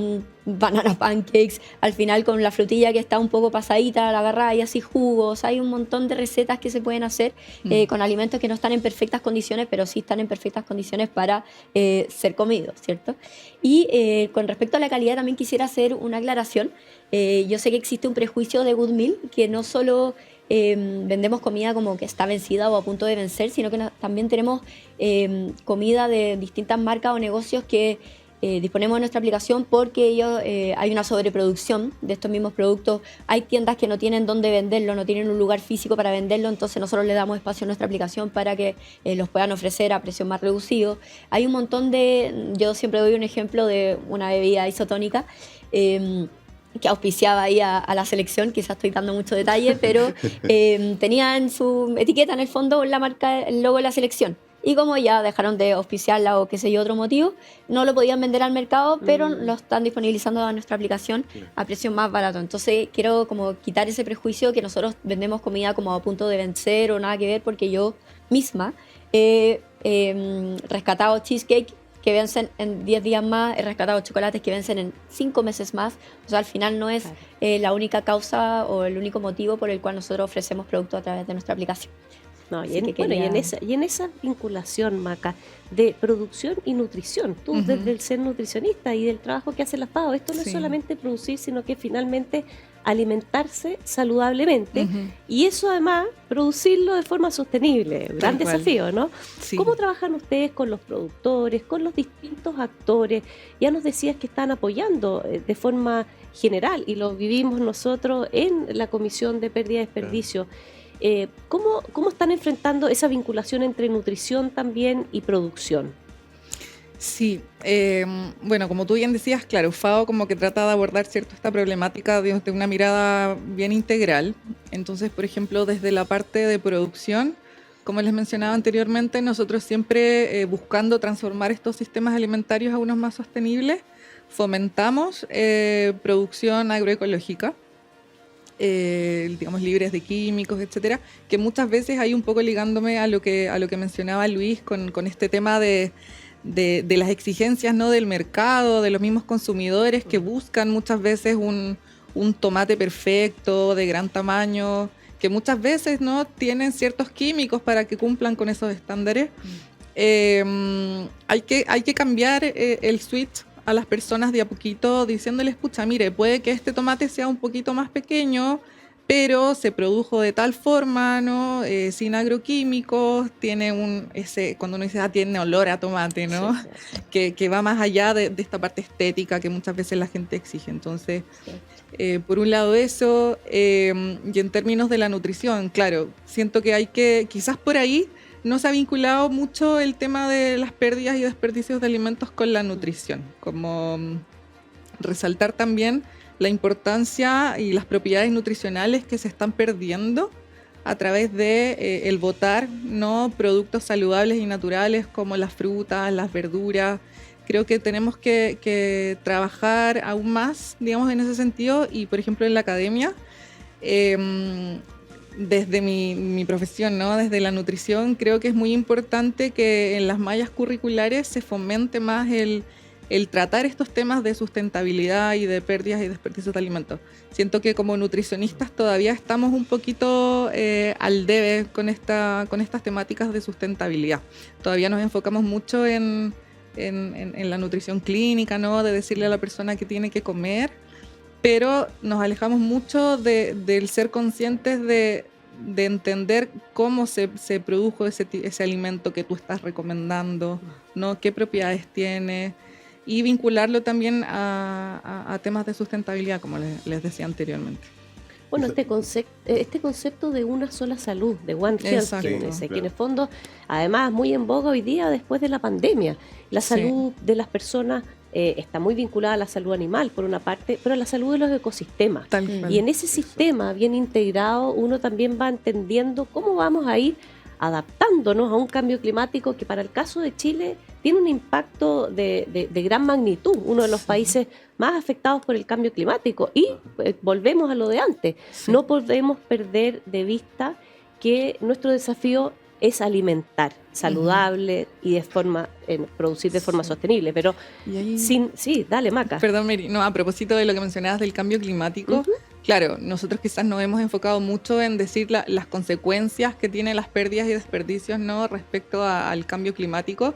banana pancakes, al final con la frutilla que está un poco pasadita, la agarráis, así jugos, hay un montón de recetas que se pueden hacer con alimentos que no están en perfectas condiciones, pero sí están en perfectas condiciones para ser comidos, ¿cierto? Y con respecto a la calidad también quisiera hacer una aclaración. Yo sé que existe un prejuicio de Good Meal, que no solo vendemos comida como que está vencida o a punto de vencer, sino que también tenemos comida de distintas marcas o negocios que disponemos de nuestra aplicación porque hay una sobreproducción de estos mismos productos. Hay tiendas que no tienen dónde venderlo, no tienen un lugar físico para venderlo, entonces nosotros le damos espacio a nuestra aplicación para que los puedan ofrecer a precios más reducidos. Hay un montón yo siempre doy un ejemplo de una bebida isotónica que auspiciaba ahí a la selección, quizás estoy dando mucho detalle, pero tenía en su etiqueta en el fondo la marca, el logo de la selección. Y como ya dejaron de auspiciarla o qué sé yo, otro motivo, no lo podían vender al mercado, pero lo están disponibilizando a nuestra aplicación a precios más baratos. Entonces quiero como quitar ese prejuicio que nosotros vendemos comida como a punto de vencer o nada que ver, porque yo misma he rescatado cheesecake que vencen en 10 días más, he rescatado chocolates que vencen en 5 meses más. O sea, al final no es la única causa o el único motivo por el cual nosotros ofrecemos productos a través de nuestra aplicación. No, y en esa vinculación, Maca, de producción y nutrición, tú desde el ser nutricionista y del trabajo que hace la FAO, esto no es solamente producir, sino que finalmente alimentarse saludablemente y eso además producirlo de forma sostenible, gran desafío, ¿no? Sí. ¿Cómo trabajan ustedes con los productores, con los distintos actores? Ya nos decías que están apoyando de forma general y lo vivimos nosotros en la Comisión de Pérdida y Desperdicio. ¿Cómo están enfrentando esa vinculación entre nutrición también y producción? Sí, bueno, como tú bien decías, claro, FAO como que trata de abordar esta problemática desde una mirada bien integral. Entonces, por ejemplo, desde la parte de producción, como les mencionaba anteriormente, nosotros siempre buscando transformar estos sistemas alimentarios a unos más sostenibles, fomentamos producción agroecológica. Digamos libres de químicos, etcétera, que muchas veces hay un poco ligándome a lo que mencionaba Luis con este tema de las exigencias, ¿no?, del mercado, de los mismos consumidores que buscan muchas veces un tomate perfecto, de gran tamaño, que muchas veces no tienen ciertos químicos para que cumplan con esos estándares. Hay que cambiar el switch a las personas de a poquito, diciéndoles, pucha, mire, puede que este tomate sea un poquito más pequeño, pero se produjo de tal forma, ¿no? Sin agroquímicos, tiene cuando uno dice, tiene olor a tomate, ¿no? Sí. Que va más allá de esta parte estética que muchas veces la gente exige. Entonces, por un lado eso, y en términos de la nutrición, claro, siento que quizás por ahí, no se ha vinculado mucho el tema de las pérdidas y desperdicios de alimentos con la nutrición, como resaltar también la importancia y las propiedades nutricionales que se están perdiendo a través de el botar, ¿no?, productos saludables y naturales como las frutas, las verduras. Creo que tenemos que trabajar aún más, digamos, en ese sentido y, por ejemplo, en la academia, desde mi profesión, ¿no?, desde la nutrición, creo que es muy importante que en las mallas curriculares se fomente más el tratar estos temas de sustentabilidad y de pérdidas y desperdicios de alimentos. Siento que como nutricionistas todavía estamos un poquito al debe con estas temáticas de sustentabilidad. Todavía nos enfocamos mucho en la nutrición clínica, ¿no?, de decirle a la persona qué tiene que comer, pero nos alejamos mucho del ser conscientes de entender cómo se produjo ese alimento que tú estás recomendando, ¿no?, qué propiedades tiene, y vincularlo también a temas de sustentabilidad, como les decía anteriormente. Bueno, este concepto de una sola salud, de One Health, que en el fondo, además, muy en boga hoy día después de la pandemia. La salud de las personas está muy vinculada a la salud animal, por una parte, pero a la salud de los ecosistemas. Y en ese sistema bien integrado, uno también va entendiendo cómo vamos a ir adaptándonos a un cambio climático que para el caso de Chile tiene un impacto de gran magnitud, uno de los países más afectados por el cambio climático. Y volvemos a lo de antes, no podemos perder de vista que nuestro desafío es alimentar saludable y producir de forma sostenible. Pero Y ahí- sí, dale, Maca. Perdón, Mary, no, a propósito de lo que mencionabas del cambio climático, claro, nosotros quizás nos hemos enfocado mucho en decir las consecuencias que tienen las pérdidas y desperdicios, ¿no?, respecto al cambio climático,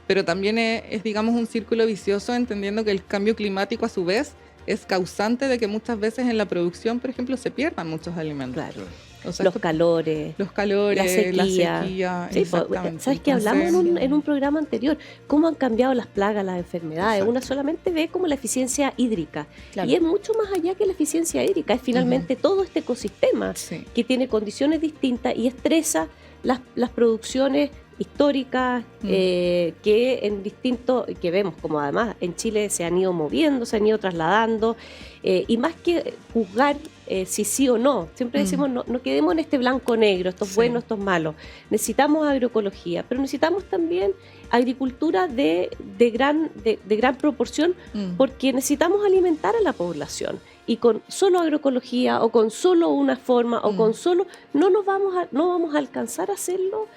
pero también es, digamos, un círculo vicioso, entendiendo que el cambio climático a su vez es causante de que muchas veces en la producción, por ejemplo, se pierdan muchos alimentos. Claro. O sea, Los calores. los calores, la sequía. Sí, exactamente. ¿sabes que hablamos en un programa anterior? ¿Cómo han cambiado las plagas, las enfermedades? Exacto. Una solamente ve como la eficiencia hídrica. Claro. Y es mucho más allá que la eficiencia hídrica. Es finalmente todo este ecosistema Sí. que tiene condiciones distintas y estresa las producciones históricas que en distintos, que vemos como además en Chile se han ido moviendo, se han ido trasladando, y más que juzgar si sí o no, siempre decimos no quedemos en este blanco-negro, estos Sí. buenos, estos malos. Necesitamos agroecología, pero necesitamos también agricultura de gran proporción, porque necesitamos alimentar a la población. Y con solo agroecología o con solo una forma o con solo no vamos a alcanzar a hacerlo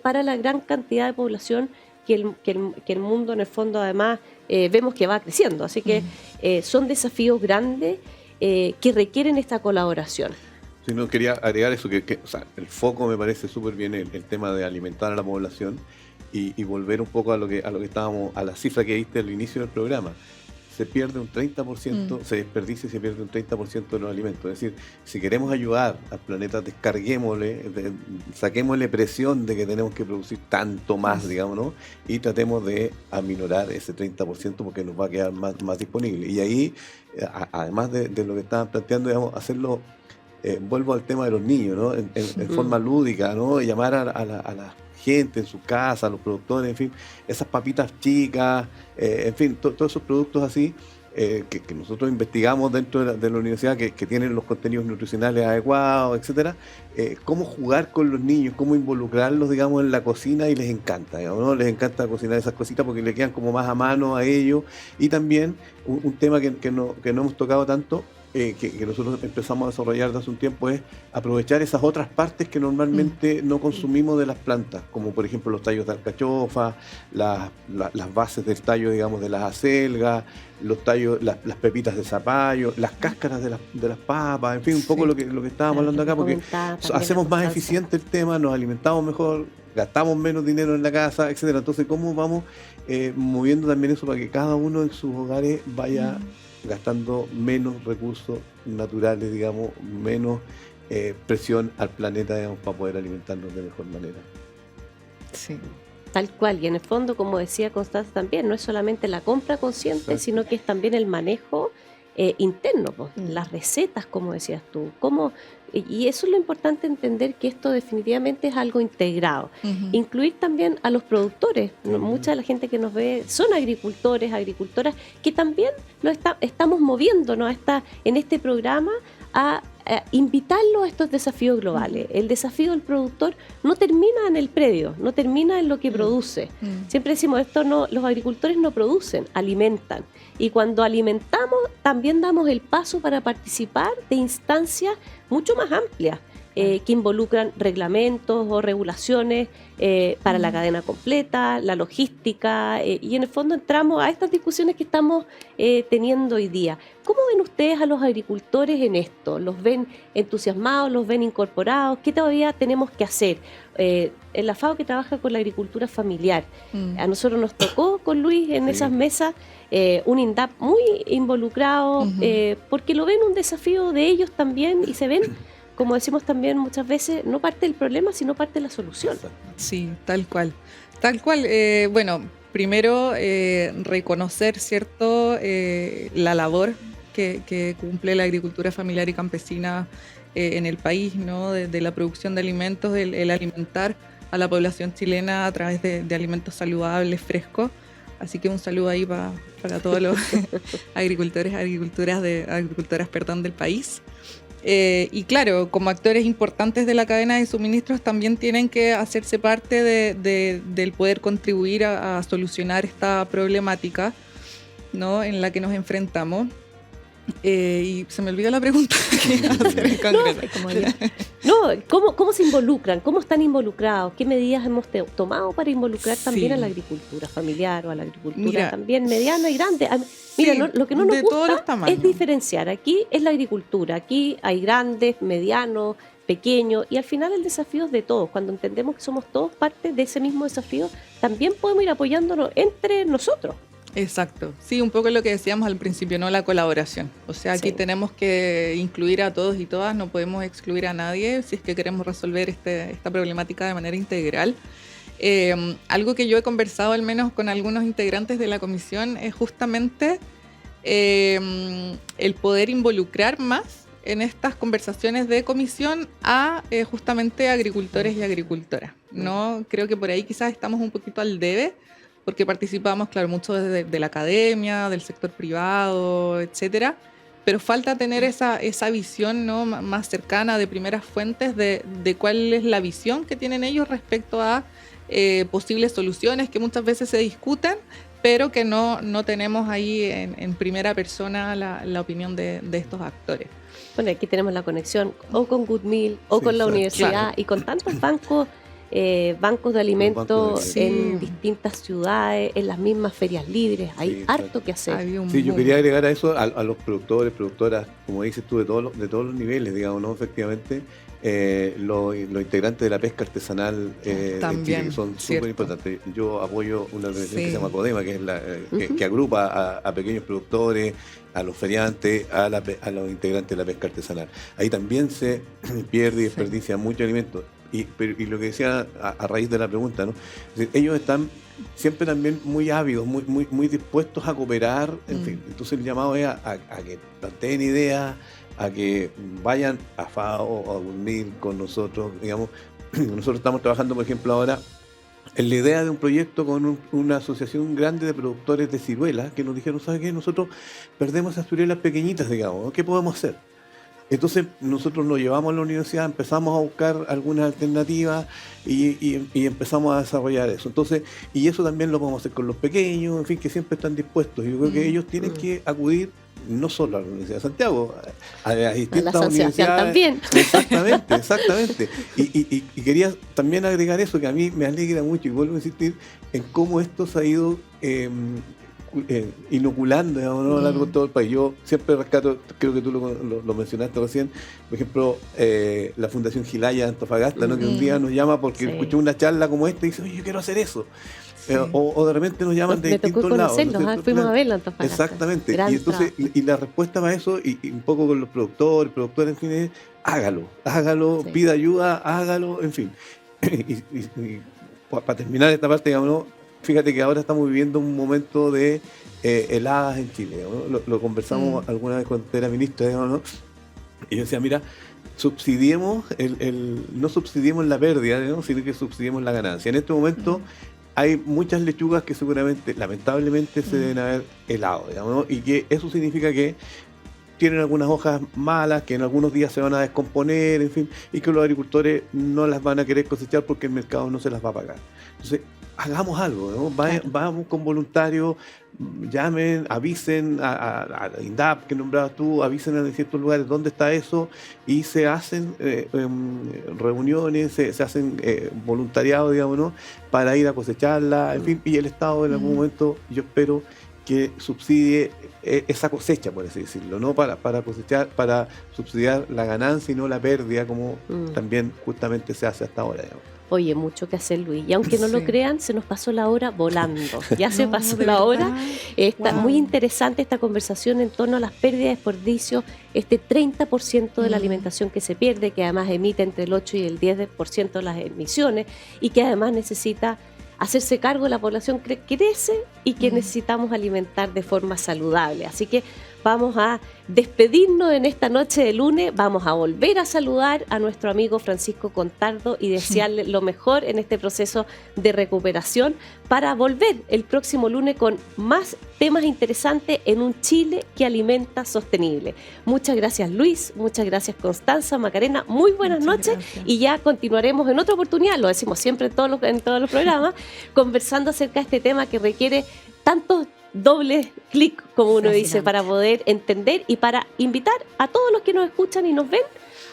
para la gran cantidad de población que el mundo en el fondo además vemos que va creciendo. Así que son desafíos grandes que requieren esta colaboración. Si no, quería agregar eso, o sea, el foco me parece súper bien el tema de alimentar a la población y volver un poco a lo que estábamos, a la cifra que diste al inicio del programa. Se pierde un 30%, se desperdicia y se pierde un 30% de los alimentos. Es decir, si queremos ayudar al planeta, saquémosle presión de que tenemos que producir tanto más, digamos, ¿no? Y tratemos de aminorar ese 30% porque nos va a quedar más disponible. Y ahí, además de lo que estaban planteando, digamos, hacerlo, vuelvo al tema de los niños, ¿no? En forma lúdica, ¿no? Llamar a la gente en su casa, a los productores, en fin, esas papitas chicas, en fin, todos esos productos así que nosotros investigamos dentro de la universidad que tienen los contenidos nutricionales adecuados, etcétera, cómo jugar con los niños, cómo involucrarlos, digamos, en la cocina, y les encanta, digamos, ¿no? Les encanta cocinar esas cositas porque le quedan como más a mano a ellos. Y también un tema que no hemos tocado tanto, que nosotros empezamos a desarrollar desde hace un tiempo, es aprovechar esas otras partes que normalmente no consumimos de las plantas, como por ejemplo los tallos de alcachofa, las bases del tallo, digamos, de las acelgas, los tallos, las pepitas de zapallo, las cáscaras de las papas, en fin, un poco lo que estábamos hablando acá, porque hacemos más eficiente el tema, nos alimentamos mejor, gastamos menos dinero en la casa, etcétera. Entonces, ¿cómo vamos moviendo también eso para que cada uno en sus hogares vaya gastando menos recursos naturales, digamos, menos presión al planeta, digamos, para poder alimentarnos de mejor manera? Sí. Tal cual, y en el fondo, como decía Constanza también, no es solamente la compra consciente, Exacto, sino que es también el manejo interno, pues, las recetas, como decías tú, y eso es lo importante, entender que esto definitivamente es algo integrado. Incluir también a los productores. Mucha de la gente que nos ve son agricultores, agricultoras, que también estamos moviéndonos en este programa a invitarlos a estos desafíos globales. El desafío del productor no termina en el predio, no termina en lo que produce. Siempre decimos los agricultores no producen, alimentan. Y cuando alimentamos, también damos el paso para participar de instancias mucho más amplias, que involucran reglamentos o regulaciones para la cadena completa, la logística, y en el fondo entramos a estas discusiones que estamos teniendo hoy día. ¿Cómo ven ustedes a los agricultores en esto? ¿Los ven entusiasmados? ¿Los ven incorporados? ¿Qué todavía tenemos que hacer? En la FAO, que trabaja con la agricultura familiar, a nosotros nos tocó con Luis en esas mesas un INDAP muy involucrado, porque lo ven un desafío de ellos también, y se ven, como decimos también muchas veces, no parte del problema, sino parte de la solución. Sí, tal cual. Tal cual. Bueno, primero reconocer, ¿cierto?, la labor que cumple la agricultura familiar y campesina en el país, ¿no? De la producción de alimentos, el alimentar a la población chilena a través de alimentos saludables, frescos. Así que un saludo ahí para todos los agricultoras del país. Y claro, como actores importantes de la cadena de suministros, también tienen que hacerse parte del poder contribuir a solucionar esta problemática, ¿no?, en la que nos enfrentamos. Y se me olvidó la pregunta que iba a hacer en concreto. Como ya. No, ¿cómo se involucran? ¿Cómo están involucrados? ¿Qué medidas hemos tomado para involucrar también Sí. a la agricultura familiar o a la agricultura Mira, también mediana y grande? Mira, sí, lo que no nos de todos los gusta tamaños. es diferenciar. Aquí es la agricultura, aquí hay grandes, medianos, pequeños, y al final el desafío es de todos. Cuando entendemos que somos todos parte de ese mismo desafío, también podemos ir apoyándonos entre nosotros. Exacto. Sí, un poco lo que decíamos al principio, ¿no? La colaboración. O sea, aquí Sí. tenemos que incluir a todos y todas, no podemos excluir a nadie si es que queremos resolver esta problemática de manera integral. Algo que yo he conversado al menos con algunos integrantes de la comisión es justamente el poder involucrar más en estas conversaciones de comisión a justamente agricultores y agricultoras, ¿no? Creo que por ahí quizás estamos un poquito al debe, porque participamos, claro, mucho de la academia, del sector privado, etcétera, pero falta tener esa visión, ¿no? Más cercana, de primeras fuentes, de cuál es la visión que tienen ellos respecto a posibles soluciones que muchas veces se discuten, pero que no tenemos ahí en primera persona la opinión de estos actores. Bueno, aquí tenemos la conexión o con Goodmeal o Sí, con la exacto. universidad Claro. y con tantos bancos de alimentos Sí. en distintas ciudades, en las mismas ferias libres. Hay Sí, harto exacto. que hacer. Había un Sí, yo boom. quería agregar a eso a los productores, productoras, como dices tú, de todos los niveles, digamos, ¿no? Efectivamente, los integrantes de la pesca artesanal en También, Chile, que son cierto. súper importantes. Yo apoyo una organización que Sí. se llama CODEMA, que es Ujú. que agrupa a pequeños productores, a los feriantes, a los integrantes de la pesca artesanal. Ahí también se pierde y desperdicia mucho alimento. Y lo que decía a raíz de la pregunta, ¿no? Es decir, ellos están siempre también muy ávidos, muy dispuestos a cooperar, en fin. Entonces el llamado es a que planteen ideas, a que vayan a FAO o a UNIL con nosotros, digamos. Nosotros estamos trabajando, por ejemplo, ahora en la idea de un proyecto con una asociación grande de productores de ciruelas que nos dijeron, ¿sabe qué? Nosotros perdemos esas ciruelas pequeñitas, digamos, ¿no? ¿Qué podemos hacer? Entonces nosotros nos llevamos a la universidad, empezamos a buscar algunas alternativas y empezamos a desarrollar eso. Entonces, y eso también lo podemos hacer con los pequeños, en fin, que siempre están dispuestos. Yo creo que ellos tienen que acudir no solo a la Universidad de Santiago, a las distintas San Sebastián universidades. también. Exactamente. Y quería también agregar eso, que a mí me alegra mucho, y vuelvo a insistir, en cómo esto se ha ido inoculando, digamos, ¿no? A lo largo de todo el país. Yo siempre rescato, creo que tú lo mencionaste recién, por ejemplo, la Fundación Gilaya de Antofagasta, ¿no? Que un día nos llama porque Sí. escuchó una charla como esta y dice, oye, yo quiero hacer eso. Sí. O de repente nos llaman de Me tocó distintos lados. ¿no es conocerlos, cierto? fuimos Claro. a verlo en Antofagasta. Exactamente. Gran Y entonces, trabajo. y la respuesta para eso, y un poco con los productores, en fin, es hágalo, Sí. pida ayuda, hágalo, en fin. Y para terminar esta parte, digamos, ¿no? Fíjate que ahora estamos viviendo un momento de heladas en Chile, ¿no? Lo conversamos alguna vez cuando era ministro, digamos, ¿no? Y yo decía, mira, subsidiemos no subsidiemos la pérdida, ¿no? Sino que subsidiemos la ganancia. En este momento hay muchas lechugas que seguramente, lamentablemente, se deben haber helado, digamos, ¿no? Y que eso significa que tienen algunas hojas malas, que en algunos días se van a descomponer, en fin, y que los agricultores no las van a querer cosechar porque el mercado no se las va a pagar. Entonces, hagamos algo, ¿no? Vamos con voluntarios, llamen, avisen a INDAP que nombrabas tú, avisen en ciertos lugares dónde está eso, y se hacen reuniones, se hacen voluntariado, digamos, ¿no? Para ir a cosecharla, en fin, y el Estado en algún momento, yo espero que subsidie esa cosecha, por así decirlo, no para cosechar, para subsidiar la ganancia y no la pérdida, como también justamente se hace hasta ahora, digamos. Oye, mucho que hacer, Luis. Y aunque no lo Sí. crean, se nos pasó la hora volando. Ya se No, pasó de la verdad. hora. Está Wow. muy interesante esta conversación en torno a las pérdidas de desperdicio, este 30% de la alimentación que se pierde, que además emite entre el 8 y el 10% de las emisiones, y que además necesita hacerse cargo de la población que crece y que necesitamos alimentar de forma saludable. Así que vamos a despedirnos en esta noche de lunes, vamos a volver a saludar a nuestro amigo Francisco Contardo y desearle lo mejor en este proceso de recuperación para volver el próximo lunes con más temas interesantes en un Chile que alimenta sostenible. Muchas gracias, Luis, muchas gracias, Constanza, Macarena, muy buenas Muchas noches gracias. y ya continuaremos en otra oportunidad, lo decimos siempre en todos los programas, conversando acerca de este tema que requiere tantos doble clic, como uno dice, Fascinante. para poder entender y para invitar a todos los que nos escuchan y nos ven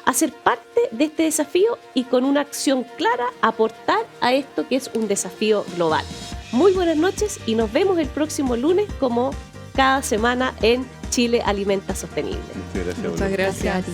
a ser parte de este desafío y con una acción clara aportar a esto que es un desafío global. Muy buenas noches y nos vemos el próximo lunes como cada semana en Chile Alimenta Sostenible. Muchas gracias. Muchas gracias. Gracias a ti.